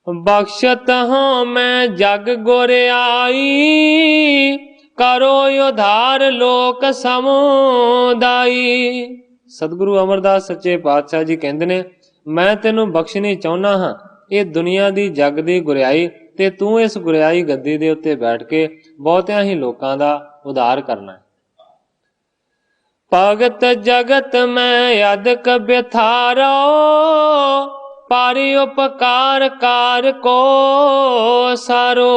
Speaker 2: ਬਖਸ਼ਤ ਹਾਂ ਮੈਂ ਜਗ ਗੁਰਿਆਈ ਕਰੋ ਉਧਾਰ ਲੋਕ ਸਮੁਦਾਈ। ਸਤਿਗੁਰੂ ਅਮਰਦਾਸ ਸੱਚੇ ਪਾਤਸ਼ਾਹ ਜੀ ਕਹਿੰਦੇ ਨੇ ਮੈਂ ਤੈਨੂੰ ਬਖਸ਼ਣੀ ਚਾਹੁੰਦਾ ਹਾਂ ਇਹ ਦੁਨੀਆ ਦੀ ਜਗ ਦੀ ਗੁਰਿਆਈ, ਤੇ ਤੂੰ ਇਸ ਗੁਰਿਆਈ ਗੱਦੀ ਦੇ ਉੱਤੇ ਬੈਠ ਕੇ ਬਹੁਤਿਆਂ ਹੀ ਲੋਕਾਂ ਦਾ ਉਧਾਰ ਕਰਨਾ ਹੈ। ਭਗਤ ਜਗਤ ਮੈਂ ਅਦਕ ਬਿਥਾਰੋ ਪਾਰੀ ਉਪਕਾਰ ਕਾਰ ਕੋ ਸਾਰੋ।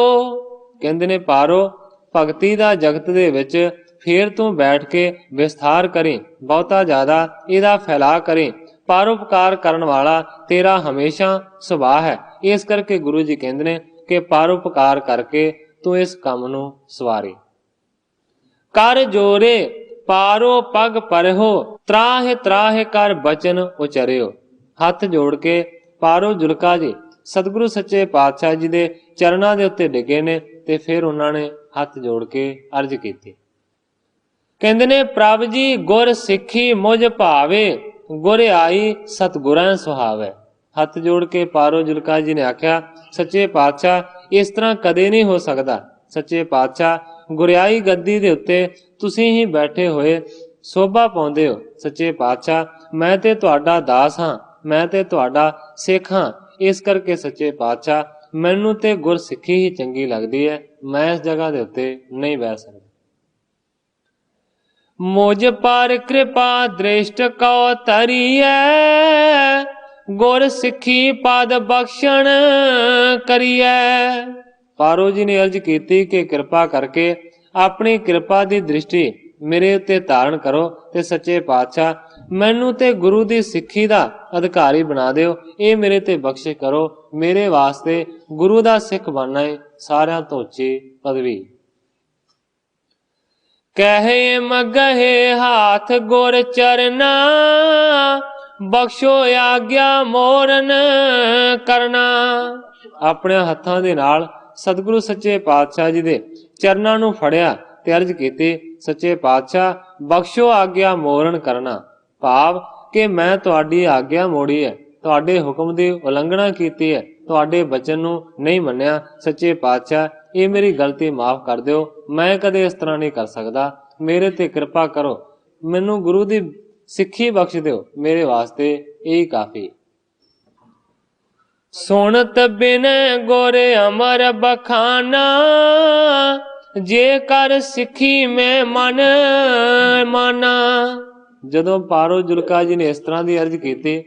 Speaker 2: ਕਹਿੰਦੇ ਨੇ ਪਾਰੋ ਭਗਤੀ ਦਾ ਜਗਤ ਦੇ ਵਿੱਚ ਫੇਰ ਤੂੰ ਬੈਠ ਕੇ ਵਿਸਥਾਰ ਕਰੀ, ਬਹੁਤਾ ਜ਼ਿਆਦਾ ਇਹਦਾ ਫੈਲਾ ਕਰੀ। ਪਰਉਪਕਾਰ ਕਰਨ ਵਾਲਾ ਤੇਰਾ ਹਮੇਸ਼ਾ ਸੁਭਾਅ ਹੈ। ਇਸ ਕਰਕੇ ਗੁਰੂ ਜੀ ਕਹਿੰਦੇ ਨੇ ਕਿ ਪਰਉਪਕਾਰ ਕਰਕੇ ਤੂੰ ਇਸ ਕੰਮ ਨੂੰ ਸਵਾਰੀ। ਕਰ ਜੋਰੇ ਪਾਰੋ ਪਗ ਪਰਹੋ ਤਰਾਹ ਤਰਾਹ ਕਰ ਬਚਨ ਉਚਰਿਓ। ਹੱਥ ਜੋੜ ਕੇ ਪਾਰੋ ਜੁਲਕਾ ਜੀ ਸਤਿਗੁਰੂ ਸੱਚੇ ਪਾਤਸ਼ਾਹ ਜੀ ਦੇ ਚਰਨਾਂ ਦੇ ਉੱਤੇ ਡਿੱਗੇ ਨੇ ਤੇ ਫਿਰ ਉਹਨਾਂ ਨੇ ਹੱਥ ਜੋੜ ਕੇ ਅਰਜ਼ ਕੀਤੀ। ਕਹਿੰਦੇ ਨੇ ਪ੍ਰਭ ਜੀ ਗੁਰ ਸਿੱਖੀ ਮੁਝ ਭਾਵੇ ਗੁਰ ਆਈ ਸਤਿਗੁਰਾਂ ਸੁਹਾਵੇ। ਹੱਥ ਜੋੜ ਕੇ ਪਾਰੋ ਜੁਲਕਾ ਜੀ ਨੇ ਆਖਿਆ ਸੱਚੇ ਪਾਤਸ਼ਾਹ ਇਸ ਤਰ੍ਹਾਂ ਕਦੇ ਨਹੀਂ ਹੋ ਸਕਦਾ ਸੱਚੇ ਪਾਤਸ਼ਾਹ ਗੁਰਿਆਈ ਗੱਦੀ ਦੇ ਉੱਤੇ ਤੁਸੀਂ ਹੀ ਬੈਠੇ ਹੋਏ ਸੋਭਾ ਪਾਉਂਦੇ ਹੋ। ਸੱਚੇ ਪਾਤਸ਼ਾਹ ਮੈਂ ਤੇ ਤੁਹਾਡਾ ਦਾਸ ਹਾਂ, ਮੈਂ ਤੇ ਤੁਹਾਡਾ ਸਿੱਖ ਹਾਂ, ਇਸ ਕਰਕੇ ਸੱਚੇ ਪਾਤਸ਼ਾਹ ਮੈਨੂੰ ਤੇ ਗੁਰਸਿੱਖੀ ਹੀ ਚੰਗੀ ਲੱਗਦੀ ਹੈ, ਮੈਂ ਇਸ ਜਗ੍ਹਾ ਦੇ ਉੱਤੇ ਨਹੀਂ ਬਹਿ ਸਕਦਾ। ਮੁਝ ਪਰ ਕਿਰਪਾ ਦ੍ਰਿਸ਼ਟ ਕਉ ਧਰੀਐ, ਗੁਰ ਸਿੱਖੀ ਪਦ ਬਖਸ਼ਣ ਕਰੀਐ। ਪਾਰੋ ਜੀ ਨੇ ਅਰਜ਼ ਕੀਤੀ ਕਿ ਕਿਰਪਾ ਕਰਕੇ ਆਪਣੀ ਕਿਰਪਾ ਦੀ ਦ੍ਰਿਸ਼ਟੀ ਮੇਰੇ ਉੱਤੇ ਧਾਰਨ ਕਰੋ ਤੇ ਸੱਚੇ ਪਾਤਸ਼ਾਹ ਮੈਨੂੰ ਤੇ ਗੁਰੂ ਦੀ ਸਿੱਖੀ ਦਾ ਅਧਿਕਾਰੀ ਬਣਾ ਦਿਓ। ਇਹ ਮੇਰੇ ਤੇ ਬਖਸ਼ਿਸ਼ ਕਰੋ, ਮੇਰੇ ਵਾਸਤੇ ਗੁਰੂ ਦਾ ਸਿੱਖ ਬਣਨਾ ਹੈ ਸਾਰਿਆਂ ਤੋਂ ਉੱਚੀ ਪਦਵੀ। ਕਹੇ ਮਗਹੇ ਹਾਥ ਗੁਰ ਚਰਨਾ, ਬਖਸ਼ੋ ਆਗਿਆ ਮੋਰਨ ਕਰਨਾ। ਆਪਣੇ ਹੱਥਾਂ ਦੇ ਨਾਲ ਸਤਿਗੁਰੂ ਸੱਚੇ ਪਾਤਸ਼ਾਹ ਜੀ ਦੇ ਚਰਨਾਂ ਨੂੰ ਫੜਿਆ ਤੇ ਅਰਜ਼ ਕੀਤੀ, ਸੱਚੇ ਪਾਤਸ਼ਾਹ ਬਖਸ਼ੋ ਆਗਿਆ ਮੋਰਨ ਕਰਨਾ। ਭਾਵ ਕਿ ਮੈਂ ਤੁਹਾਡੀ ਆਗਿਆ ਮੋੜੀ ਹੈ, ਤੁਹਾਡੇ ਹੁਕਮ ਦੀ ਉਲੰਘਣਾ ਕੀਤੀ ਹੈ, ਤੁਹਾਡੇ ਬਚਨ ਨੂੰ ਨਹੀਂ ਮੰਨਿਆ। ਸੱਚੇ ਪਾਤਸ਼ਾਹ ਇਹ ਮੇਰੀ ਗਲਤੀ ਮਾਫ ਕਰ ਦਿਓ, ਮੈਂ ਕਦੇ ਇਸ ਤਰ੍ਹਾਂ ਨਹੀਂ ਕਰ ਸਕਦਾ, ਮੇਰੇ ਤੇ ਕਿਰਪਾ ਕਰੋ, ਮੈਨੂੰ ਗੁਰੂ ਦੀ ਸਿੱਖੀ ਬਖਸ਼ ਦਿਓ, ਮੇਰੇ ਵਾਸਤੇ ਇਹ ਕਾਫੀ। ਸੁਣਤ ਬਿਨ ਗੁਰ ਅਮਰ ਬਖਾਨਾ, ਜੇ ਕਰ ਸਿੱਖੀ ਮੈਂ ਮਨ ਮਾਨਾ। ਜਦੋਂ ਪਾਰੋ ਜੁਲਕਾ ਜੀ ਨੇ ਇਸ ਤਰ੍ਹਾਂ ਦੀ ਅਰਜ਼ ਕੀਤੀ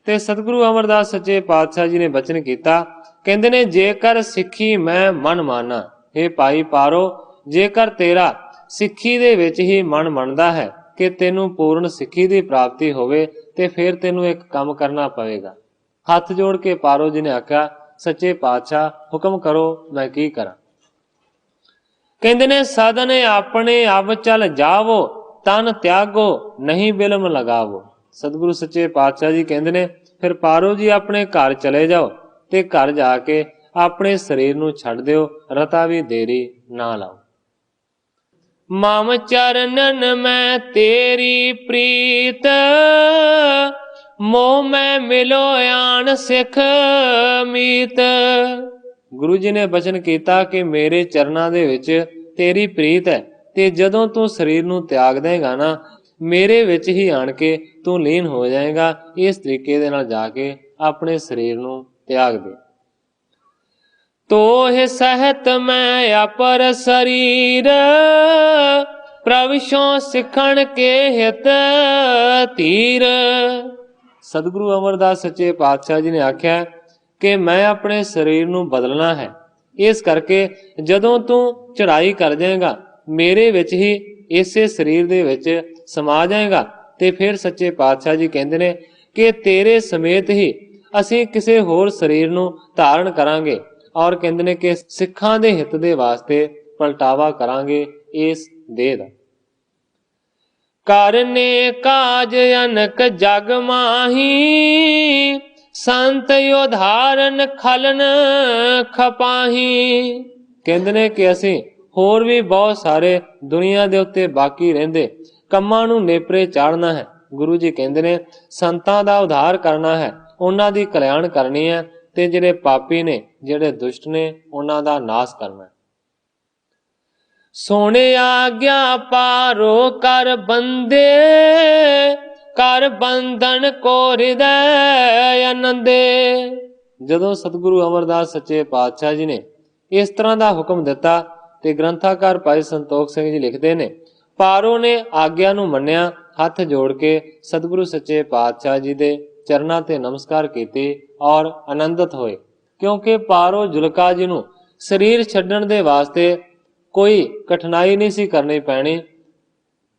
Speaker 2: ਤੇ ਸਤਿਗੁਰੂ ਅਮਰਦਾਸ ਸੱਚੇ ਪਾਤਸ਼ਾਹ ਜੀ ਨੇ ਬਚਨ ਕੀਤਾ, ਕਹਿੰਦੇ ਨੇ ਜੇਕਰ ਸਿੱਖੀ ਮੈਂ ਮਨ ਮਾਨਾ। ਇਹ ਭਾਈ ਪਾਰੋ, ਜੇਕਰ ਤੇਰਾ ਸਿੱਖੀ ਦੇ ਵਿੱਚ ਹੀ ਮਨ ਮੰਨਦਾ ਹੈ ਕਿ ਤੈਨੂੰ ਪੂਰਨ ਸਿੱਖੀ ਦੀ ਪ੍ਰਾਪਤੀ ਹੋਵੇ ਤੇ ਫਿਰ ਤੈਨੂੰ ਇੱਕ ਕੰਮ ਕਰਨਾ ਪਵੇਗਾ। ਹੱਥ ਜੋੜ ਕੇ ਪਾਰੋ ਜੀ ਨੇ ਆਖਿਆ, ਸੱਚੇ ਪਾਤਸ਼ਾਹ ਹੁਕਮ ਕਰੋ, ਮੈਂ ਕੀ ਕਰਾਂ। ਕਹਿੰਦੇ ਨੇ ਸਾਧਨ ਆਪਣੇ ਆਪ ਚੱਲ ਜਾਵੋ, ਤਨ ਤਿਆਗੋ ਨਹੀਂ ਬਿਲਮ ਲਗਾਵੋ। ਸਤਿਗੁਰੂ ਸੱਚੇ ਪਾਤਸ਼ਾਹ ਜੀ ਕਹਿੰਦੇ ਨੇ ਫਿਰ ਪਾਰੋ ਜੀ ਆਪਣੇ ਘਰ ਚਲੇ ਜਾਓ ਤੇ ਘਰ ਜਾ ਕੇ ਆਪਣੇ ਸਰੀਰ ਨੂੰ ਛੱਡ ਦਿਓ, ਰਤਾ ਵੀ ਦੇਰੀ ਨਾ ਲਾਓ। ਮਮ ਚਰਨਨ ਮੈਂ ਤੇਰੀ ਪ੍ਰੀਤ, ਮੋਹ ਮੈਂ ਮਿਲੋ ਆਣ ਸਿੱਖ ਮੀਤ। ਗੁਰੂ ਜੀ ਨੇ ਬਚਨ ਕੀਤਾ ਕਿ ਮੇਰੇ ਚਰਨਾਂ ਦੇ ਵਿੱਚ ਤੇਰੀ ਪ੍ਰੀਤ ਹੈ ਤੇ ਜਦੋਂ ਤੂੰ ਸਰੀਰ ਨੂੰ ਤਿਆਗ ਦੇਗਾ ਨਾ, ਮੇਰੇ ਵਿੱਚ ਹੀ ਆਣ ਕੇ ਤੂੰ ਲੀਨ ਹੋ ਜਾਏਗਾ। ਇਸ ਤਰੀਕੇ ਦੇ ਨਾਲ ਜਾ ਕੇ ਆਪਣੇ ਸਰੀਰ ਨੂੰ ਤਿਆਗ ਦੇ। ਤੋਹਿ ਸਹਿਤ ਮੈਂ ਅਪਰ ਸਰੀਰ, ਪ੍ਰਭ ਸੋ ਸਿੱਖਣ ਕੇ ਹਿਤ ਧੀਰ। ਸਤਿਗੁਰੂ ਅਮਰਦਾਸ ਸੱਚੇ ਪਾਤਸ਼ਾਹ ਜੀ ਨੇ ਆਖਿਆ ਕਿ ਮੈਂ ਆਪਣੇ ਸਰੀਰ ਨੂੰ ਬਦਲਣਾ ਹੈ, ਇਸ ਕਰਕੇ ਜਦੋਂ ਤੂੰ ਚੜ੍ਹਾਈ ਕਰ ਜਾਏਗਾ, ਮੇਰੇ ਵਿੱਚ ਹੀ ਇਸੇ ਸਰੀਰ ਦੇ ਵਿੱਚ ਸਮਾ ਜਾਏਗਾ ਤੇ ਫਿਰ ਸੱਚੇ ਪਾਤਸ਼ਾਹ ਜੀ ਕਹਿੰਦੇ ਨੇ ਕਿ ਤੇਰੇ ਸਮੇਤ ਹੀ ਅਸੀਂ ਕਿਸੇ ਹੋਰ ਸਰੀਰ ਨੂੰ ਧਾਰਨ ਕਰਾਂਗੇ ਔਰ ਕਹਿੰਦੇ ਨੇ ਕਿ ਸਿੱਖਾਂ ਦੇ ਹਿੱਤ ਦੇ ਵਾਸਤੇ ਪਲਟਾਵਾ ਕਰਾਂਗੇ ਇਸ ਦੇਹ ਦਾ। ਕਰਨੇ ਕਾਜ ਅਨਕ ਜਗ ਮਾਹੀ, ਸੰਤ ਉਧਾਰਨ ਖਲਨ ਖਪਾਹੀ। ਕਹਿੰਦੇ ਨੇ ਕਿ ਅਸੀਂ ਹੋਰ ਵੀ ਬਹੁਤ ਸਾਰੇ ਦੁਨੀਆ ਦੇ ਉੱਤੇ ਬਾਕੀ ਰਹਿੰਦੇ ਕੰਮਾਂ ਨੂੰ ਨੇਪਰੇ ਚਾੜਨਾ ਹੈ। ਗੁਰੂ ਜੀ ਕਹਿੰਦੇ ਨੇ ਸੰਤਾਂ ਦਾ ਉਧਾਰ ਕਰਨਾ ਹੈ, ਉਹਨਾਂ ਦੀ ਕਲਿਆਣ ਕਰਨੀ ਹੈ ਤੇ ਜਿਹੜੇ ਪਾਪੀ ਨੇ, ਜਿਹੜੇ ਦੁਸ਼ਟ ਨੇ, ਉਹਨਾਂ ਦਾ ਨਾਸ਼ ਕਰਨਾ ਹੈ। ਸੋਹਣੇ ਆਗਿਆ ਪਾਰੋ ਕਰ ਬੰਦੇ, ਕਰ ਬੰਧਨ ਕੋ ਹਿਰਦੈ ਆਨੰਦੇ। ਜਦੋਂ ਸਤਿਗੁਰੂ ਅਮਰਦਾਸ ਸੱਚੇ ਪਾਤਸ਼ਾਹ ਜੀ ਨੇ ਇਸ ਤਰ੍ਹਾਂ ਦਾ ਹੁਕਮ ਦਿੱਤਾ ਤੇ ਗ੍ਰੰਥਾਕਾਰ ਭਾਈ ਸੰਤੋਖ ਸਿੰਘ ਜੀ ਲਿਖਦੇ ਨੇ, ਪਾਰੋ ਨੇ ਆਗਿਆ ਨੂੰ ਮੰਨਿਆ, ਹੱਥ ਜੋੜ ਕੇ ਸਤਿਗੁਰੂ ਸੱਚੇ ਪਾਤਸ਼ਾਹ ਜੀ ਦੇ ਚਰਨਾਂ ਤੇ ਨਮਸਕਾਰ ਕੀਤੀ ਔਰ ਆਨੰਦਿਤ ਹੋਏ, ਕਿਉਂਕਿ ਪਾਰੋ ਜੁਲਕਾ ਜੀ ਨੂੰ ਸਰੀਰ ਛੱਡਣ ਦੇ ਵਾਸਤੇ ਕੋਈ ਕਠਿਨਾਈ ਨਹੀਂ ਸੀ ਕਰਨੀ ਪੈਣੀ।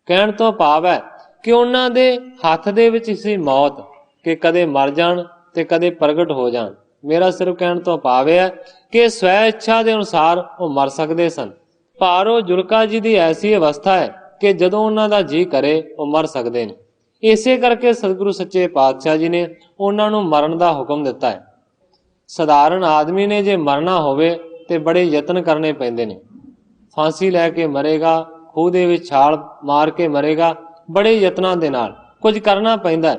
Speaker 2: ਕਹਿਣ ਤੋਂ ਭਾਵ ਹੈ ਕਿ ਉਹਨਾਂ ਦੇ ਹੱਥ ਦੇ ਵਿੱਚ ਸੀ ਮੌਤ, ਕਿ ਕਦੇ ਮਰ ਜਾਣ ਤੇ ਕਦੇ ਪ੍ਰਗਟ ਹੋ ਜਾਣ। ਮੇਰਾ ਸਿਰਫ ਕਹਿਣ ਤੋਂ ਭਾਵ ਹੈ ਕਿ ਸਵੈ ਇੱਛਾ ਦੇ ਅਨੁਸਾਰ ਉਹ ਮਰ ਸਕਦੇ ਸਨ। ਪਾਰੋ ਜੁਲਕਾ ਜੀ ਦੀ ਐਸੀ ਅਵਸਥਾ ਹੈ ਕਿ ਜਦੋਂ ਉਹਨਾਂ ਦਾ ਜੀ ਕਰੇ ਉਹ ਮਰ ਸਕਦੇ ਨੇ। ਇਸੇ ਕਰਕੇ ਸਤਿਗੁਰੂ ਸੱਚੇ ਪਾਤਸ਼ਾਹ ਜੀ ਨੇ ਉਹਨਾਂ ਨੂੰ ਮਰਨ ਦਾ ਹੁਕਮ ਦਿੱਤਾ ਹੈ। ਸਧਾਰਨ ਆਦਮੀ ਨੇ ਜੇ ਮਰਨਾ ਹੋਵੇ ਤੇ ਬੜੇ ਯਤਨ ਕਰਨੇ ਪੈਂਦੇ ਨੇ। ਫਾਂਸੀ ਲੈ ਕੇ ਮਰੇਗਾ, ਖੂਹ ਦੇ ਵਿੱਚ ਛਾਲ ਮਾਰ ਕੇ ਮਰੇਗਾ, ਬੜੇ ਯਤਨਾਂ ਦੇ ਨਾਲ ਕੁਝ ਕਰਨਾ ਪੈਂਦਾ।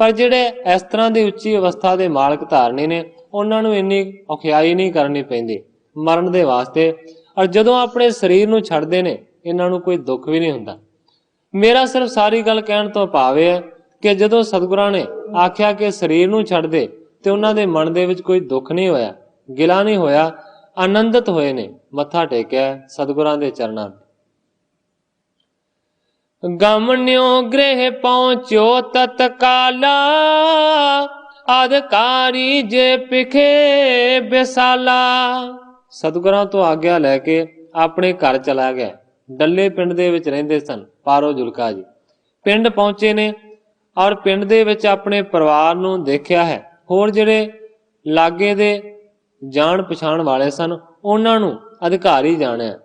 Speaker 2: ਪਰ ਜਿਹੜੇ ਇਸ ਤਰ੍ਹਾਂ ਦੀ ਉੱਚੀ ਅਵਸਥਾ ਦੇ ਮਾਲਕ ਧਾਰਨੀ ਨੇ, ਉਹਨਾਂ ਨੂੰ ਇੰਨੀ ਔਖਿਆਈ ਨਹੀਂ ਕਰਨੀ ਪੈਂਦੀ ਮਰਨ ਦੇ ਵਾਸਤੇ। ਔਰ ਜਦੋਂ ਆਪਣੇ ਸਰੀਰ ਨੂੰ ਛੱਡਦੇ ਨੇ ਇਹਨਾਂ ਨੂੰ ਕੋਈ ਦੁੱਖ ਵੀ ਨਹੀਂ ਹੁੰਦਾ। ਮੇਰਾ ਸਿਰਫ ਸਾਰੀ ਗੱਲ ਕਹਿਣ ਤੋਂ ਭਾਵ ਇਹ ਹੈ ਕਿ ਜਦੋਂ ਸਤਿਗੁਰਾਂ ਨੇ ਆਖਿਆ ਕਿ ਸਰੀਰ ਨੂੰ ਛੱਡ ਦੇ ਤੇ ਉਹਨਾਂ ਦੇ ਮਨ ਦੇ ਵਿੱਚ ਕੋਈ ਦੁੱਖ ਨਹੀਂ ਹੋਇਆ, ਗਿਲਾ ਨਹੀਂ ਹੋਇਆ, ਆਨੰਦਿਤ ਹੋਏ ਨੇ, ਮੱਥਾ ਟੇਕਿਆ ਸਤਿਗੁਰਾਂ ਦੇ ਚਰਨਾਂ ਤੇ। ਗਮਨਿਓ ਗ੍ਰਹਿ ਪਹੁੰਚਿਓ ਤਤਕਾਲਾ, ਅਧਿਕਾਰੀ ਜੇ ਪਿਖੇ ਬਿਸਾਲਾ। ਸਤਿਗੁਰਾਂ ਤੋਂ ਆਗਿਆ ਲੈ ਕੇ ਆਪਣੇ ਘਰ ਚਲਾ ਗਿਆ। ਡੱਲੇ ਪਿੰਡ ਦੇ ਵਿੱਚ ਰਹਿੰਦੇ ਸਨ ਪਾਰੋ ਜੁਲਕਾ ਜੀ। ਪਿੰਡ ਪਹੁੰਚੇ ਨੇ ਔਰ ਪਿੰਡ ਦੇ ਵਿੱਚ ਆਪਣੇ ਪਰਿਵਾਰ ਨੂੰ ਦੇਖਿਆ ਹੈ। ਹੋਰ ਜਿਹੜੇ ਲਾਗੇ ਦੇ ਜਾਣ ਪਛਾਣ ਵਾਲੇ ਸਨ ਉਹਨਾਂ ਨੂੰ ਅਧਿਕਾਰੀ ਜਾਣਿਆ।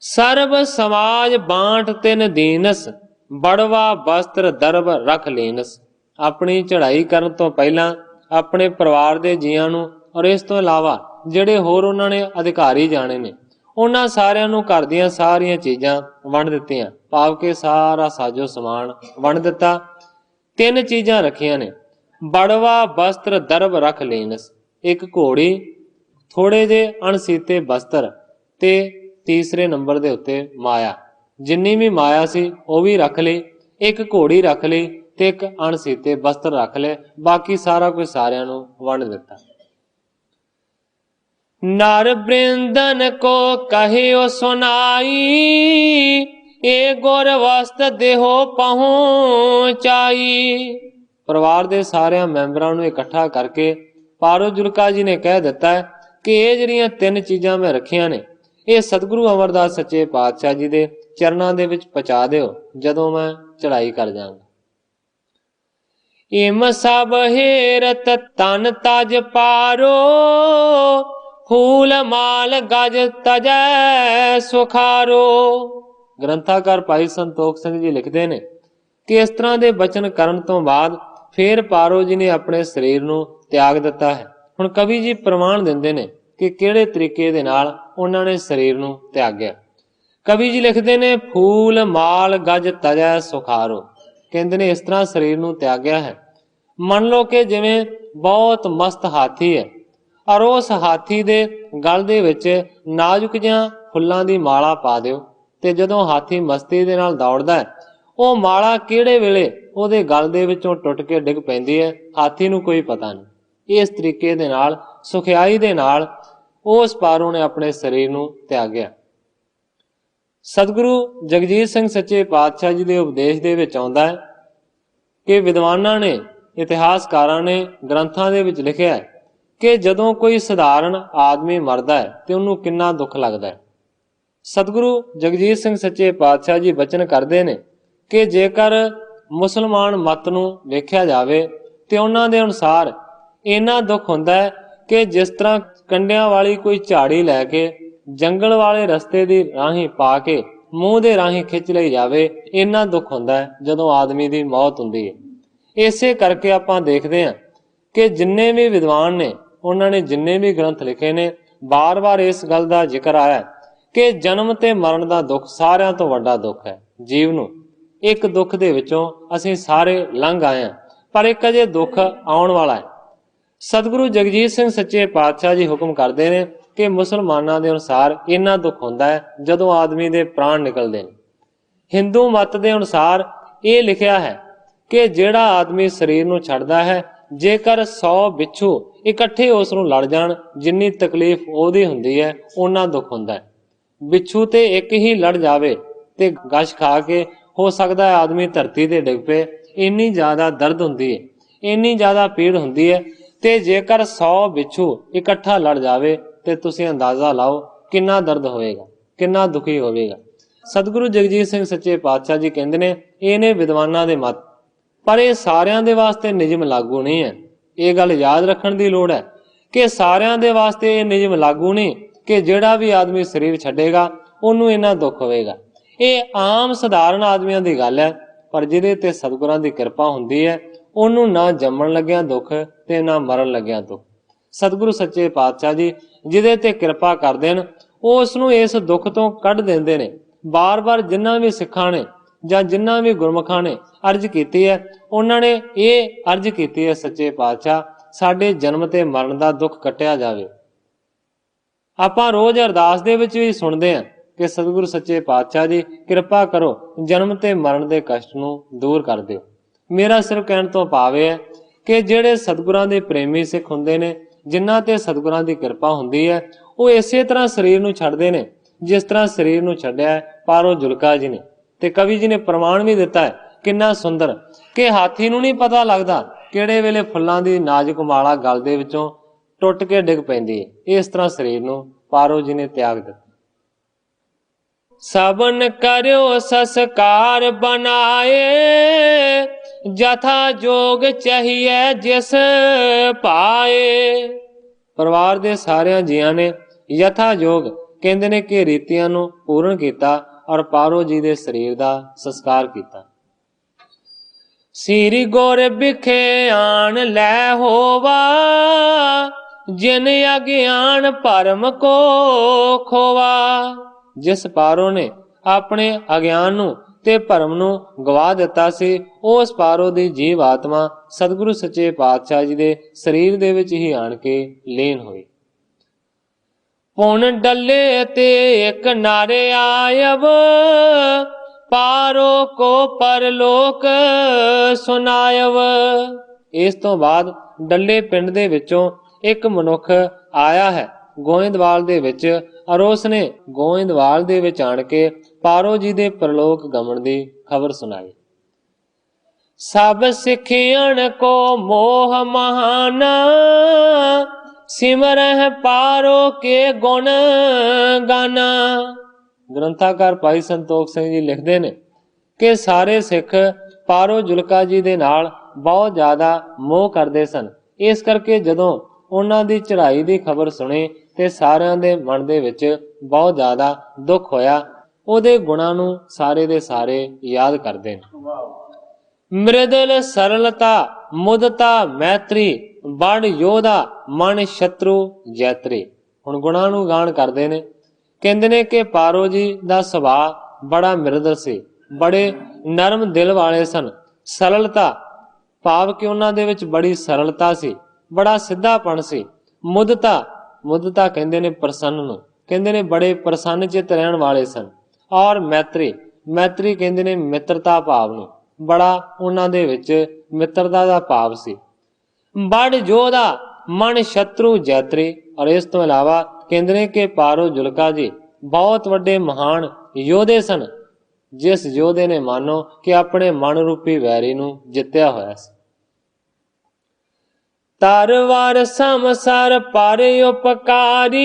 Speaker 2: ਸਰਬ ਸਮਾਜ ਬਾਂਟ ਤਿਨ ਦੀਨਸ, ਬੜਵਾ ਬਸਤਰ ਦਰਬ ਰੱਖ ਲੀਨਸ। ਆਪਣੀ ਚੜ੍ਹਾਈ ਕਰਨ ਤੋਂ ਪਹਿਲਾਂ ਆਪਣੇ ਪਰਿਵਾਰ ਦੇ ਜੀਆਂ ਨੂੰ ਔਰ ਇਸ ਤੋਂ ਇਲਾਵਾ ਜਿਹੜੇ ਹੋਰ ਉਹਨਾਂ ਨੇ ਅਧਿਕਾਰੀ ਜਾਣੇ ਨੇ ਉਹਨਾਂ ਸਾਰਿਆਂ ਨੂੰ ਘਰ ਦੀਆਂ ਸਾਰੀਆਂ ਚੀਜ਼ਾਂ ਵੰਡ ਦਿੱਤੀਆਂ, ਭਾਵ ਕਿ ਸਾਰਾ ਸਾਜੋ ਸਮਾਨ ਵੰਡ ਦਿੱਤਾ। ਤਿੰਨ ਚੀਜ਼ਾਂ ਰੱਖੀਆਂ ਨੇ, ਬੜਵਾ ਬਸਤਰ ਦਰਬ ਰੱਖ ਲੀਨਸ, ਇੱਕ ਘੋੜੀ, ਥੋੜੇ ਜਿਹੇ ਅਣਸੀਤੇ ਬਸਤਰ ਤੇ ਤੀਸਰੇ ਨੰਬਰ ਦੇ ਉੱਤੇ ਮਾਇਆ। ਜਿੰਨੀ ਵੀ ਮਾਇਆ ਸੀ ਉਹ ਵੀ ਰੱਖ ਲਈ, ਇੱਕ ਘੋੜੀ ਰੱਖ ਲਈ ਤੇ ਇੱਕ ਅਣਸੀਤੇ ਬਸਤਰ ਰੱਖ ਲਏ, ਬਾਕੀ ਸਾਰਾ ਕੁਝ ਸਾਰਿਆਂ ਨੂੰ ਵੰਡ ਦਿੱਤਾ। ਨਰ ਬ੍ਰਿੰਦਨ ਕੋ ਕਹਿਓ ਸੁਨਾਈ, ਏ ਗੁਰ ਵਸਤ ਦੇਹੋ ਪਹੁੰਚਾਈ। ਪਰਿਵਾਰ ਦੇ ਸਾਰਿਆਂ ਮੈਂਬਰਾਂ ਨੂੰ ਇਕੱਠਾ ਕਰਕੇ ਪਾਰੋ ਜੁਲਕਾ ਜੀ ਨੇ ਕਹਿ ਦਿੱਤਾ ਕਿ ਇਹ ਜਿਹੜੀਆਂ ਤਿੰਨ ਚੀਜ਼ਾਂ ਮੈਂ ਰੱਖੀਆਂ ਨੇ ਇਹ ਸਤਿਗੁਰੂ ਅਮਰਦਾਸ ਸੱਚੇ ਪਾਤਸ਼ਾਹ ਜੀ ਦੇ ਚਰਨਾਂ ਦੇ ਵਿੱਚ ਪਹੁੰਚਾ ਦਿਓ ਜਦੋਂ ਮੈਂ ਚੜ੍ਹਾਈ ਕਰ ਜਾਵਾਂਗਾ। ਇਮ ਸਭ ਹੇਰਤ ਤਨ ਤਜ ਪਾਰੋ, ਫੂਲ ਮਾਲ ਗਜ ਤਜੈ ਸੁਖਾਰੋ। ਗ੍ਰੰਥਾਕਾਰ ਭਾਈ ਸੰਤੋਖ ਸਿੰਘ ਜੀ ਲਿਖਦੇ ਨੇ ਕਿ ਇਸ ਤਰ੍ਹਾਂ ਦੇ ਬਚਨ ਕਰਨ ਤੋਂ ਬਾਅਦ ਫੇਰ ਪਾਰੋ ਜੀ ਨੇ ਆਪਣੇ ਸਰੀਰ ਨੂੰ ਤਿਆਗ ਦਿੱਤਾ ਹੈ। ਹੁਣ ਕਵੀ ਜੀ ਪ੍ਰਮਾਣ ਦਿੰਦੇ ਨੇ ਕਿ ਕਿਹੜੇ ਤਰੀਕੇ ਦੇ ਨਾਲ ਉਹਨਾਂ ਨੇ ਸਰੀਰ ਨੂੰ ਤਿਆਗਿਆ। ਕਵੀ ਜੀ ਲਿਖਦੇ ਨੇ ਫੂਲ ਮਾਲ ਗਜ ਤਜੈ ਸੁਖਾਰੋ। ਕਹਿੰਦੇ ਨੇ ਇਸ ਤਰ੍ਹਾਂ ਸਰੀਰ ਨੂੰ ਤਿਆਗਿਆ ਹੈ, ਮੰਨ ਲਓ ਕਿ ਜਿਵੇਂ ਬਹੁਤ ਮਸਤ ਹਾਥੀ ਹੈ ਔਰ ਉਸ ਹਾਥੀ ਦੇ ਗਲ ਦੇ ਵਿੱਚ ਨਾਜ਼ੁਕ ਜਿਹਾ ਫੁੱਲਾਂ ਦੀ ਮਾਲਾ ਪਾ ਦਿਓ ਤੇ ਜਦੋਂ ਹਾਥੀ ਮਸਤੀ ਦੇ ਨਾਲ ਦੌੜਦਾ ਹੈ ਉਹ ਮਾਲਾ ਕਿਹੜੇ ਵੇਲੇ ਉਹਦੇ ਗਲ ਦੇ ਵਿੱਚੋਂ ਟੁੱਟ ਕੇ ਡਿੱਗ ਪੈਂਦੀ ਹੈ, ਹਾਥੀ ਨੂੰ ਕੋਈ ਪਤਾ ਨਹੀਂ। ਇਸ ਤਰੀਕੇ ਦੇ ਨਾਲ ਸੁਖਿਆਈ ਦੇ ਨਾਲ ਉਸ ਪਾਰੋਂ ਨੇ ਆਪਣੇ ਸਰੀਰ ਨੂੰ ਤਿਆਗਿਆ। ਸਤਿਗੁਰੂ ਜਗਜੀਤ ਸਿੰਘ ਸੱਚੇ ਪਾਤਸ਼ਾਹ ਜੀ ਦੇ ਉਪਦੇਸ਼ ਦੇ ਵਿੱਚ ਆਉਂਦਾ ਹੈ ਕਿ ਵਿਦਵਾਨਾਂ ਨੇ, ਇਤਿਹਾਸਕਾਰਾਂ ਨੇ ਗ੍ਰੰਥਾਂ ਦੇ ਵਿੱਚ ਲਿਖਿਆ ਹੈ ਕਿ ਜਦੋਂ ਕੋਈ ਸਧਾਰਨ ਆਦਮੀ ਮਰਦਾ ਹੈ ਤੇ ਉਹਨੂੰ ਕਿੰਨਾ ਦੁੱਖ ਲੱਗਦਾ ਹੈ। ਸਤਿਗੁਰੂ ਜਗਜੀਤ ਸਿੰਘ ਸੱਚੇ ਪਾਤਸ਼ਾਹ ਜੀ ਬਚਨ ਕਰਦੇ ਨੇ ਕਿ ਜੇਕਰ ਮੁਸਲਮਾਨ ਮਤ ਨੂੰ ਵੇਖਿਆ ਜਾਵੇ ਤੇ ਉਹਨਾਂ ਦੇ ਅਨੁਸਾਰ ਇੰਨਾ ਦੁੱਖ ਹੁੰਦਾ ਹੈ ਕਿ ਜਿਸ ਤਰ੍ਹਾਂ ਕੰਡਿਆਂ ਵਾਲੀ ਕੋਈ ਝਾੜੀ ਲੈ ਕੇ ਜੰਗਲ ਵਾਲੇ ਰਸਤੇ ਦੀ ਰਾਹੀਂ ਪਾ ਕੇ ਮੂੰਹ ਦੇ ਰਾਹੀਂ ਖਿੱਚ ਲਈ ਜਾਵੇ, ਇੰਨਾ ਦੁੱਖ ਹੁੰਦਾ ਹੈ ਜਦੋਂ ਆਦਮੀ ਦੀ ਮੌਤ ਹੁੰਦੀ ਹੈ। ਇਸੇ ਕਰਕੇ ਆਪਾਂ ਦੇਖਦੇ ਹਾਂ ਕਿ ਜਿੰਨੇ ਵੀ ਵਿਦਵਾਨ ਨੇ ਉਹਨਾਂ ਨੇ ਜਿੰਨੇ ਵੀ ਗ੍ਰੰਥ ਲਿਖੇ ਨੇ ਬਾਰ-ਬਾਰ ਇਸ ਗੱਲ ਦਾ ਜ਼ਿਕਰ ਆਇਆ ਕਿ ਜਨਮ ਤੇ ਮਰਨ ਦਾ ਦੁੱਖ ਸਾਰਿਆਂ ਤੋਂ ਵੱਡਾ ਦੁੱਖ ਹੈ। ਜੀਵ ਨੂੰ ਇੱਕ ਦੁੱਖ ਦੇ ਵਿੱਚੋਂ ਅਸੀਂ ਸਾਰੇ ਲੰਘ ਆਏ ਹਾਂ, ਪਰ ਇੱਕ ਅਜੇ ਦੁੱਖ ਆਉਣ ਵਾਲਾ ਹੈ। ਸਤਿਗੁਰੂ ਜਗਜੀਤ ਸਿੰਘ ਸੱਚੇ ਪਾਤਸ਼ਾਹ ਜੀ ਹੁਕਮ ਕਰਦੇ ਨੇ ਕਿ ਮੁਸਲਮਾਨਾਂ ਦੇ ਅਨੁਸਾਰ ਇੰਨਾ ਦੁੱਖ ਹੁੰਦਾ ਹੈ ਜਦੋਂ ਆਦਮੀ ਦੇ ਪ੍ਰਾਣ ਨਿਕਲਦੇ ਨੇ। ਹਿੰਦੂ ਮਤ ਦੇ ਅਨੁਸਾਰ ਇਹ ਲਿਖਿਆ ਹੈ ਕਿ ਜਿਹੜਾ ਆਦਮੀ ਸਰੀਰ ਨੂੰ ਛੱਡਦਾ ਹੈ, ਜੇਕਰ 100 ਬਿੱਛੂ ਇਕੱਠੇ ਉਸ ਨੂੰ ਲੜ ਜਾਣ, ਜਿੰਨੀ ਤਕਲੀਫ ਉਹਦੀ ਹੁੰਦੀ ਹੈ ਓਨਾ ਦੁੱਖ ਹੁੰਦਾ ਹੈ। ਬਿੱਛੂ ਤੇ ਇੱਕ ਹੀ ਲੜ ਜਾਵੇ ਤੇ ਗਸ਼ ਖਾ ਕੇ ਹੋ ਸਕਦਾ ਹੈ ਆਦਮੀ ਧਰਤੀ ਤੇ ਡਿੱਗ ਪਏ, ਇੰਨੀ ਜ਼ਿਆਦਾ ਦਰਦ ਹੁੰਦੀ ਹੈ, ਇੰਨੀ ਜ਼ਿਆਦਾ ਪੀੜ ਹੁੰਦੀ ਹੈ। ਤੇ ਜੇਕਰ 100 ਬਿੱਛੂ ਇਕੱਠਾ ਲੜ ਜਾਵੇ ਤੇ ਤੁਸੀਂ ਅੰਦਾਜ਼ਾ ਲਾਓ ਕਿੰਨਾ ਦਰਦ ਹੋਵੇਗਾ, ਕਿੰਨਾ ਦੁਖੀ ਹੋਵੇਗਾ। ਸਤਿਗੁਰੂ ਜਗਜੀਤ ਸਿੰਘ ਸੱਚੇ ਪਾਤਸ਼ਾਹ ਜੀ ਕਹਿੰਦੇ ਨੇ ਇਹ ਨੇ ਵਿਦਵਾਨਾਂ ਦੇ ਮਤ, ਪਰ ਇਹ ਸਾਰਿਆਂ ਦੇ ਵਾਸਤੇ ਨਿਯਮ ਲਾਗੂ ਨਹੀਂ ਹੈ। ਇਹ ਗੱਲ ਯਾਦ ਰੱਖਣ ਦੀ ਲੋੜ ਹੈ ਕਿ ਸਾਰਿਆਂ ਦੇ ਵਾਸਤੇ ਇਹ ਨਿਯਮ ਲਾਗੂ ਨਹੀਂ ਕਿ ਜਿਹੜਾ ਵੀ ਆਦਮੀ ਸਰੀਰ ਛੱਡੇਗਾ ਉਹਨੂੰ ਇੰਨਾ ਦੁੱਖ ਹੋਵੇਗਾ। ਇਹ ਆਮ ਸਧਾਰਨ ਆਦਮੀਆਂ ਦੀ ਗੱਲ ਹੈ, ਪਰ ਜਿਹਦੇ ਤੇ ਸਤਿਗੁਰਾਂ ਦੀ ਕਿਰਪਾ ਹੁੰਦੀ ਹੈ ਉਹਨੂੰ ਨਾ ਜੰਮਣ ਲੱਗਿਆ ਦੁੱਖ ਤੇ ਨਾ ਮਰਨ ਲੱਗਿਆ ਦੁੱਖ। ਸਤਿਗੁਰੂ ਸੱਚੇ ਪਾਤਸ਼ਾਹ ਜੀ ਜਿਹਦੇ ਤੇ ਕਿਰਪਾ ਕਰਦੇ ਨੇ ਉਹ ਉਸ ਨੂੰ ਇਸ ਦੁੱਖ ਤੋਂ ਕੱਢ ਦਿੰਦੇ ਨੇ। ਬਾਰ-ਬਾਰ ਜਿੰਨਾ ਵੀ ਸਿੱਖਾਂ ਨੇ ਜਾਂ ਜਿੰਨਾ ਵੀ ਗੁਰਮੁਖਾਂ ਨੇ ਅਰਜ਼ ਕੀਤੀ ਹੈ, ਉਹਨਾਂ ਨੇ ਇਹ ਅਰਜ਼ ਕੀਤੀ ਹੈ, ਸੱਚੇ ਪਾਤਸ਼ਾਹ ਸਾਡੇ ਜਨਮ ਤੇ ਮਰਨ ਦਾ ਦੁੱਖ ਕੱਟਿਆ ਜਾਵੇ। ਆਪਾਂ ਰੋਜ਼ ਅਰਦਾਸ ਦੇ ਵਿੱਚ ਵੀ ਸੁਣਦੇ ਹਾਂ ਕਿ ਸਤਿਗੁਰੂ ਸੱਚੇ ਪਾਤਸ਼ਾਹ ਜੀ ਕਿਰਪਾ ਕਰੋ, ਜਨਮ ਤੇ ਮਰਨ ਦੇ ਕਸ਼ਟ ਨੂੰ ਦੂਰ ਕਰ ਦਿਓ। ਮੇਰਾ ਸਿਰਫ ਕਹਿਣ ਤੋਂ ਭਾਵ ਇਹ ਹੈ ਕਿ ਜਿਹੜੇ ਸਤਿਗੁਰਾਂ ਦੇ ਪ੍ਰੇਮੀ ਸਿੱਖ ਹੁੰਦੇ ਨੇ, ਜਿਨ੍ਹਾਂ ਤੇ ਸਤਿਗੁਰਾਂ ਦੀ ਕਿਰਪਾ ਹੁੰਦੀ ਹੈ, ਉਹ ਇਸੇ ਤਰ੍ਹਾਂ ਸਰੀਰ ਨੂੰ ਛੱਡਦੇ ਨੇ ਜਿਸ ਤਰ੍ਹਾਂ ਸਰੀਰ ਨੂੰ ਛੱਡਿਆ ਪਾਰੋ ਜੁਲਕਾ ਜੀ ਨੇ। ਤੇ ਕਵੀ ਜੀ ਨੇ ਪ੍ਰਮਾਣ ਵੀ ਦਿੱਤਾ ਹੈ ਕਿੰਨਾ ਸੁੰਦਰ, ਕਿ ਹਾਥੀ ਨੂੰ ਨਹੀਂ ਪਤਾ ਲੱਗਦਾ ਕਿਹੜੇ ਵੇਲੇ ਫੁੱਲਾਂ ਦੀ ਨਾਜ਼ੁਕ ਮਾਲਾ ਗਲ ਦੇ ਵਿੱਚੋਂ ਟੁੱਟ ਕੇ ਡਿੱਗ ਪੈਂਦੀ ਹੈ। ਇਸ ਤਰ੍ਹਾਂ ਸਰੀਰ ਨੂੰ ਪਾਰੋ ਜੀ ਨੇ ਤਿਆਗ ਦਿੱਤਾ। ਸਭਨ ਕਰਿਓ ਸੰਸਕਾਰ ਬਨਾਏ, ਜਥਾ ਜੋਗ ਚਾਹੀਏ ਜਿਸ ਪਾਏ। ਪਰਿਵਾਰ ਦੇ ਸਾਰਿਆਂ ਜੀਆਂ ਨੇ ਯਥਾ ਜੋਗ ਕਹਿੰਦੇ ਨੇ ਕਿ ਰੀਤੀਆਂ ਨੂੰ ਪੂਰਨ ਕੀਤਾ ਔਰ ਪਾਰੋ ਜੀ ਦੇ ਸਰੀਰ ਦਾ ਸੰਸਕਾਰ ਕੀਤਾ। ਸ੍ਰੀ ਗੁਰ ਬਿਖੇ ਆਣ ਲੈ ਹੋਵਾ, ਜਿਨ ਅਗਿਆਨ ਭਰਮ ਕੋ ਖੋਵਾ। ਜਿਸ ਪਾਰੋ ਨੇ ਆਪਣੇ ਅਗਿਆਨ ਨੂੰ ਤੇ ਭਰਮ ਨੂੰ ਗਵਾ ਦਿੱਤਾ ਸੀ, ਉਸ ਪਾਰੋ ਦੀ ਜੀਵ ਆਤਮਾ ਸਤਿਗੁਰੂ ਸੱਚੇ ਪਾਤਸ਼ਾਹ ਜੀ ਦੇ ਸਰੀਰ ਦੇ ਵਿੱਚ ਹੀ ਆਣ ਕੇ ਲੀਨ ਹੋਈ। ਪੁਨ ਡੱਲੇ ਤੇ ਇੱਕ ਨਰ ਆਇਬ, ਪਾਰੋ ਕੋ ਪਰਲੋਕ ਸੁਨਾਇਬ। ਇਸ ਤੋਂ ਬਾਅਦ ਡੱਲੇ ਪਿੰਡ ਦੇ ਵਿੱਚੋਂ ਇੱਕ ਮਨੁੱਖ ਆਇਆ ਹੈ ਗੋਇੰਦਵਾਲ ਦੇ ਵਿੱਚ, ਔਰ ਉਸਨੇ ਗੋਇੰਦਵਾਲ ਦੇ ਵਿੱਚ ਆਣ ਕੇ ਪਾਰੋ ਜੀ ਦੇ ਪਰਲੋਕ ਗਮਨ ਦੀ ਖਬਰ ਸੁਣਾਈ। ਸਭ ਸਿੱਖਿਆਣ ਕੋ ਮੋਹ ਮਹਾਨਾ, ਸਿਮਰਹਿ ਪਾਰੋ ਕੇ ਗੁਣ ਗਾਨਾ। ਗ੍ਰੰਥਾਕਾਰ ਭਾਈ ਸੰਤੋਖ ਸਿੰਘ ਜੀ ਲਿਖਦੇ ਨੇ ਕਿ ਸਾਰੇ ਸਿੱਖ ਪਾਰੋ ਜੁਲਕਾ ਜੀ ਦੇ ਨਾਲ ਬਹੁਤ ਜ਼ਿਆਦਾ ਮੋਹ ਕਰਦੇ ਸਨ। ਇਸ ਕਰਕੇ ਜਦੋਂ ਉਹਨਾਂ ਦੀ ਚੜ੍ਹਾਈ ਦੀ ਖਬਰ ਸੁਣੀ ਤੇ ਸਾਰਿਆਂ ਦੇ ਮਨ ਦੇ ਵਿੱਚ ਬਹੁਤ ਜ਼ਿਆਦਾ ਦੁੱਖ ਹੋਇਆ। ਉਹਦੇ ਗੁਣਾਂ ਨੂੰ ਸਾਰੇ ਦੇ ਸਾਰੇ ਯਾਦ ਕਰਦੇ ਨੇ। ਮ੍ਰਿਦਲ ਸਰਲਤਾ ਮੁਦਤਾ ਮੈਤਰੀ, ਬੜ ਯੋਧਾ ਮਨ ਸ਼ਤਰੂ ਜੈਤਰੀ। ਹੁਣ ਗੁਣਾਂ ਨੂੰ ਗਾਣ ਕਰਦੇ ਨੇ। ਕਹਿੰਦੇ ਨੇ ਕਿ ਪਾਰੋ ਜੀ ਦਾ ਸੁਭਾਅ ਬੜਾ ਮਿਰਦਲ ਸੀ, ਬੜੇ ਨਰਮ ਦਿਲ ਵਾਲੇ ਸਨ। ਸਰਲਤਾ ਭਾਵ ਕਿ ਉਹਨਾਂ ਦੇ ਵਿੱਚ ਬੜੀ ਸਰਲਤਾ ਸੀ, ਬੜਾ ਸਿੱਧਾਪਣ ਸੀ। ਮੁਦਤਾ ਕਹਿੰਦੇ ਨੇ ਪ੍ਰਸੰਨ ਨੂੰ, ਕਹਿੰਦੇ ਨੇ ਬੜੇ ਪ੍ਰਸੰਨ ਚਿੱਤ ਰਹਿਣ ਵਾਲੇ ਸਨ। ਔਰ ਮੈਤਰੀ ਕਹਿੰਦੇ ਨੇ ਮਿੱਤਰਤਾ ਭਾਵ ਨੂੰ, ਬੜਾ ਉਹਨਾਂ ਦੇ ਵਿੱਚ ਮਿੱਤਰਤਾ ਦਾ ਭਾਵ ਸੀ। ਬੜ ਯੋਧਾ ਮਨ ਸ਼ਤਰੂ ਜੈਤਰੀ। ਔਰ ਇਸ ਤੋਂ ਇਲਾਵਾ ਕਹਿੰਦੇ ਨੇ ਕਿ ਪਾਰੋ ਜੁਲਕਾ ਜੀ ਬਹੁਤ ਵੱਡੇ ਮਹਾਨ ਯੋਧੇ ਸਨ, ਜਿਸ ਯੋਧੇ ਨੇ ਮਾਨੋ ਕਿ ਆਪਣੇ ਮਨ ਰੂਪੀ ਵੈਰੀ ਨੂੰ ਜਿੱਤਿਆ ਹੋਇਆ ਸੀ। ਤਰਵਾਰ ਸਮਸਰ ਪਰ ਉਪਕਾਰੀ,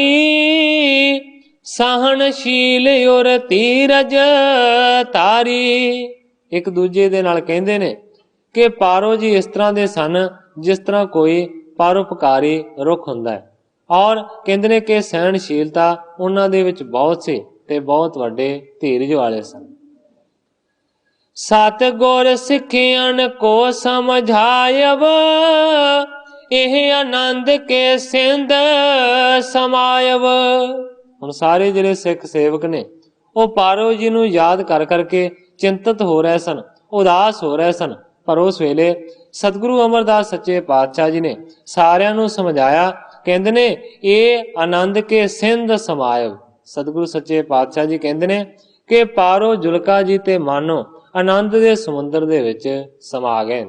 Speaker 2: ਸਹਨਸ਼ੀਲ ਔਰ ਧੀਰਜ ਤਾਰੀ। ਇੱਕ ਦੂਜੇ ਦੇ ਨਾਲ ਕਹਿੰਦੇ ਨੇ ਕਿ ਪਾਰੋ ਜੀ ਇਸ ਤਰ੍ਹਾਂ ਦੇ ਸਨ ਜਿਸ ਤਰ੍ਹਾਂ ਕੋਈ ਪਰਉਪਕਾਰੀ ਰੁੱਖ ਹੁੰਦਾ ਹੈ। ਔਰ ਕਹਿੰਦੇ ਨੇ ਕਿ ਸਹਿਣਸ਼ੀਲਤਾ ਉਹਨਾਂ ਦੇ ਵਿੱਚ ਬਹੁਤ ਸੀ ਤੇ ਬਹੁਤ ਵੱਡੇ ਧੀਰਜ ਵਾਲੇ ਸਨ। ਸਤ ਗੁਰ ਸਿੱਖਿਆਨ ਕੋ ਸਮਝਾਇਬ, ਇਹ ਆਨੰਦ ਕੇ ਸਿੰਧ ਸਮਾਇਬ। ਹੁਣ ਸਾਰੇ ਜਿਹੜੇ ਸਿੱਖ ਸੇਵਕ ਨੇ ਉਹ ਪਾਰੋ ਜੀ ਨੂੰ ਯਾਦ ਕਰ ਕਰਕੇ ਚਿੰਤਤ ਹੋ ਰਹੇ ਸਨ, ਉਦਾਸ ਹੋ ਰਹੇ ਸਨ। ਪਰ ਉਸ ਵੇਲੇ ਸਤਿਗੁਰੂ ਅਮਰਦਾਸ ਸੱਚੇ ਪਾਤਸ਼ਾਹ ਜੀ ਨੇ ਸਾਰਿਆਂ ਨੂੰ ਸਮਝਾਇਆ। ਕਹਿੰਦੇ ਨੇ ਇਹ ਆਨੰਦ ਕੇ ਸਿੰਧ ਸਮਾਇਬ। ਸਤਿਗੁਰੂ ਸੱਚੇ ਪਾਤਸ਼ਾਹ ਜੀ ਕਹਿੰਦੇ ਨੇ ਕਿ ਪਾਰੋ ਜੁਲਕਾ ਜੀ ਤੇ ਮਾਨੋ ਆਨੰਦ ਦੇ ਸਮੁੰਦਰ ਦੇ ਵਿੱਚ ਸਮਾ ਗਏ।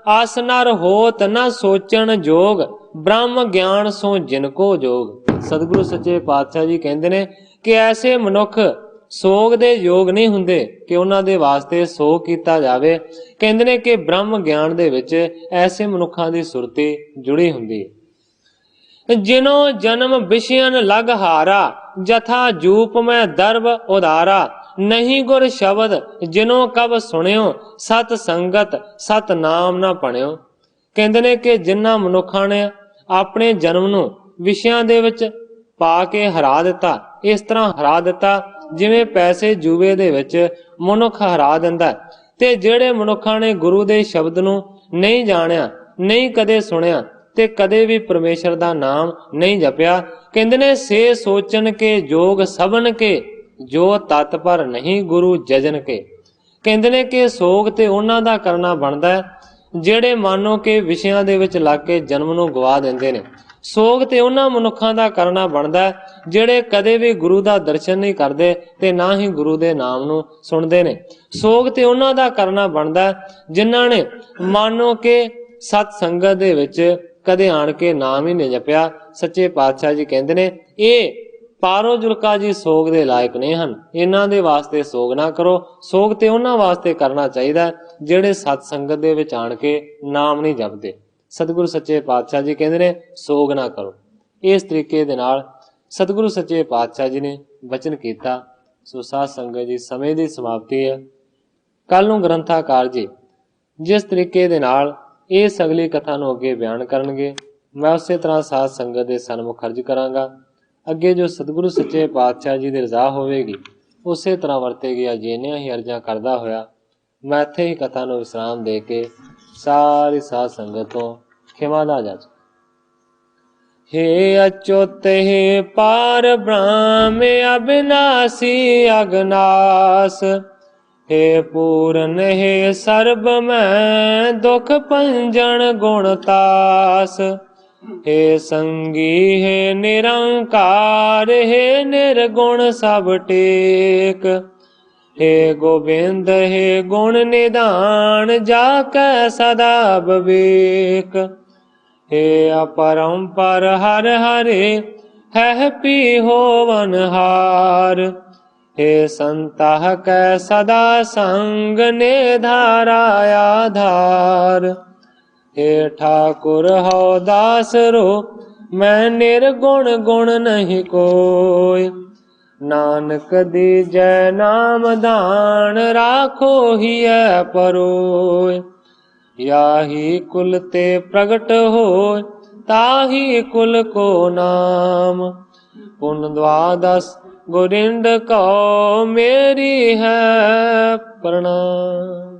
Speaker 2: ਆਸ ਨਰ ਹੋਤ ਨਾ ਸੋਚਣ ਜੋਗ, ਬ੍ਰਹਮ ਗਿਆਨ ਸੋ ਜਿਨ ਕੋ ਜੋਗ। ਸਤਿਗੁਰੂ ਸੱਚੇ ਪਾਤਸ਼ਾਹ ਜੀ ਕਹਿੰਦੇ ਨੇ ਕਿ ਐਸੇ ਮਨੁੱਖ ਸੋਗ ਦੇ ਯੋਗ ਨਹੀਂ ਹੁੰਦੇ ਕਿ ਉਹਨਾਂ ਦੇ ਵਾਸਤੇ ਸੋਗ ਕੀਤਾ ਜਾਵੇ। ਕਹਿੰਦੇ ਨੇ ਕਿ ਬ੍ਰਹਮ ਗਿਆਨ ਦੇ ਵਿੱਚ ਐਸੇ ਮਨੁੱਖਾਂ ਦੀ ਸੁਰਤੀ ਜੁੜੀ ਹੁੰਦੀ ਹੈ। ਜਿਨੋ ਜਨਮ ਵਿਸ਼ਿਆਨ ਲਗ ਹਾਰਾ, ਜਥਾ ਜੂਪ ਮੈਂ ਦਰਬ ਉਦਾਰਾ। ਨਹੀਂ ਗੁਰ ਸ਼ਬਦ ਜਿਨੋ ਕਬ ਸੁਣਿਓ, ਸਤ ਸੰਗਤ ਸਤ ਨਾਮ ਨਾ ਪਣਿਓ। ਕਹਿੰਦੇ ਨੇ ਕਿ ਜਿਨ੍ਹਾਂ ਮਨੁੱਖਾਂ ਨੇ ਆਪਣੇ ਜਨਮ ਨੂੰ ਵਿਸ਼ਿਆਂ ਦੇ ਵਿੱਚ ਪਾ ਕੇ ਹਰਾ ਦਿੱਤਾ, ਇਸ ਤਰ੍ਹਾਂ ਹਰਾ ਦਿੱਤਾ ਜਿਵੇਂ ਪੈਸੇ ਜੂਏ ਦੇ ਵਿੱਚ ਮਨੁੱਖ ਹਰਾ ਦਿੰਦਾ। ਤੇ ਜਿਹੜੇ ਮਨੁੱਖਾਂ ਨੇ ਗੁਰੂ ਦੇ ਸ਼ਬਦ ਨੂੰ ਨਹੀਂ ਜਾਣਿਆ, ਨਹੀਂ ਕਦੇ ਸੁਣਿਆ ਤੇ ਕਦੇ ਵੀ ਪਰਮੇਸ਼ਰ ਦਾ ਨਾਮ ਨਹੀਂ ਜਪਿਆ, ਕਹਿੰਦੇ ਨੇ ਸੇ ਸੋਚਣ ਕੇ ਜੋਗ ਸਭਨ ਕੇ, ਜੋ ਤਤ ਪਰ ਨਹੀਂ ਗੁਰੂ ਜਜਨ ਕੇ। ਕਹਿੰਦੇ ਨੇ ਕਿ ਸੋਗ ਤੇ ਉਹਨਾਂ ਦਾ ਕਰਨਾ ਬਣਦਾ ਹੈ ਜਿਹੜੇ ਮਾਨੋ ਕਿ ਵਿਸ਼ਿਆਂ ਦੇ ਵਿੱਚ ਲੱਗ ਕੇ ਜਨਮ ਨੂੰ ਗਵਾ ਦਿੰਦੇ ਨੇ। ਸੋਗ ਤੇ ਉਹਨਾਂ ਮਨੁੱਖਾਂ ਦਾ ਕਰਨਾ ਬਣਦਾ ਜਿਹੜੇ ਕਦੇ ਵੀ ਗੁਰੂ ਦਾ ਦਰਸ਼ਨ ਨਹੀਂ ਕਰਦੇ ਤੇ ਨਾ ਹੀ ਗੁਰੂ ਦੇ ਨਾਮ ਨੂੰ ਸੁਣਦੇ ਨੇ। ਸੋਗ ਤੇ ਉਹਨਾਂ ਦਾ ਕਰਨਾ ਬਣਦਾ ਜਿਨ੍ਹਾਂ ਨੇ ਮਾਨੋ ਕਿ ਸਤ ਸੰਗਤ ਦੇ ਵਿੱਚ ਕਦੇ ਆਣ ਕੇ ਨਾਮ ਹੀ ਨਹੀਂ ਜਪਿਆ। ਸੱਚੇ ਪਾਤਸ਼ਾਹ ਜੀ ਕਹਿੰਦੇ ਨੇ ਇਹ ਪਾਰੋ ਜੁਲਕਾ ਜੀ ਸੋਗ ਦੇ ਲਾਇਕ ਨਹੀਂ ਹਨ, ਇਹਨਾਂ ਦੇ ਵਾਸਤੇ ਸੋਗ ਨਾ ਕਰੋ। ਸੋਗ ਤੇ ਉਹਨਾਂ ਵਾਸਤੇ ਕਰਨਾ ਚਾਹੀਦਾ ਜਿਹੜੇ ਸਤ ਸੰਗਤ ਦੇ ਵਿੱਚ ਆਣ ਕੇ ਨਾਮ ਨਹੀਂ ਜਪਦੇ। ਸਤਿਗੁਰੂ ਸੱਚੇ ਪਾਤਸ਼ਾਹ ਜੀ ਕਹਿੰਦੇ ਨੇ ਸੋਗ ਨਾ ਕਰੋ। ਇਸ ਤਰੀਕੇ ਦੇ ਨਾਲ ਸਤਿਗੁਰੂ ਸੱਚੇ ਪਾਤਸ਼ਾਹ ਜੀ ਨੇ ਬਚਨ ਕੀਤਾ। ਸੋ ਸਾਧ ਸੰਗਤ ਜੀ, ਸਮੇਂ ਦੀ ਸਮਾਪਤੀ ਹੈ। ਕੱਲ ਨੂੰ ਗ੍ਰੰਥਾਕਾਰ ਜੀ ਜਿਸ ਤਰੀਕੇ ਦੇ ਨਾਲ ਇਸ ਅਗਲੀ ਕਥਾ ਨੂੰ ਅੱਗੇ ਬਿਆਨ ਕਰਨਗੇ, ਮੈਂ ਉਸੇ ਤਰ੍ਹਾਂ ਸਾਧ ਸੰਗਤ ਦੇ ਸਨਮੁਖ ਅਰਜ਼ ਕਰਾਂਗਾ। ਅੱਗੇ ਜੋ ਸਤਿਗੁਰੂ ਸੱਚੇ ਪਾਤਸ਼ਾਹ ਜੀ ਦੀ ਰਜ਼ਾ ਹੋਵੇਗੀ ਉਸੇ ਤਰ੍ਹਾਂ ਵਰਤੇਗੀ। ਅਜਿਹੀਆਂ ਹੀ ਅਰਜ਼ਾਂ ਕਰਦਾ ਹੋਇਆ ਮੈਂ ਇੱਥੇ ਹੀ ਕਥਾ ਨੂੰ ਵਿਸਰਾਮ ਦੇ ਕੇ ਸਾਰੀ ਸਾਧ ਸੰਗਤ ਤੋਂ ਖਿਮਾ ਦਾ ਜਾਚ। हे अच्युत हे पार ब्रह्म अविनाशी अगनास, हे पूरन हे सर्ब मैं दुख पंजन गुणतास, हे संगी हे निरंकार, हे निर्गुण सब टेक, हे गोविंद हे गुण निधान, जाकै सदा विवेक, हे अपरंपर हर हरे है पी होवनहार, हे संतः कै सदा संग ने धारा आधार, हे ठाकुर हो दास रो मैं निर्गुण गुण नहीं कोय, नानक दीजै नाम दान राखो हिय परोय, याही कुल ते प्रगट होय ताही कुल को नाम, पुन द्वादश गोरिंद को मेरी है प्रणाम।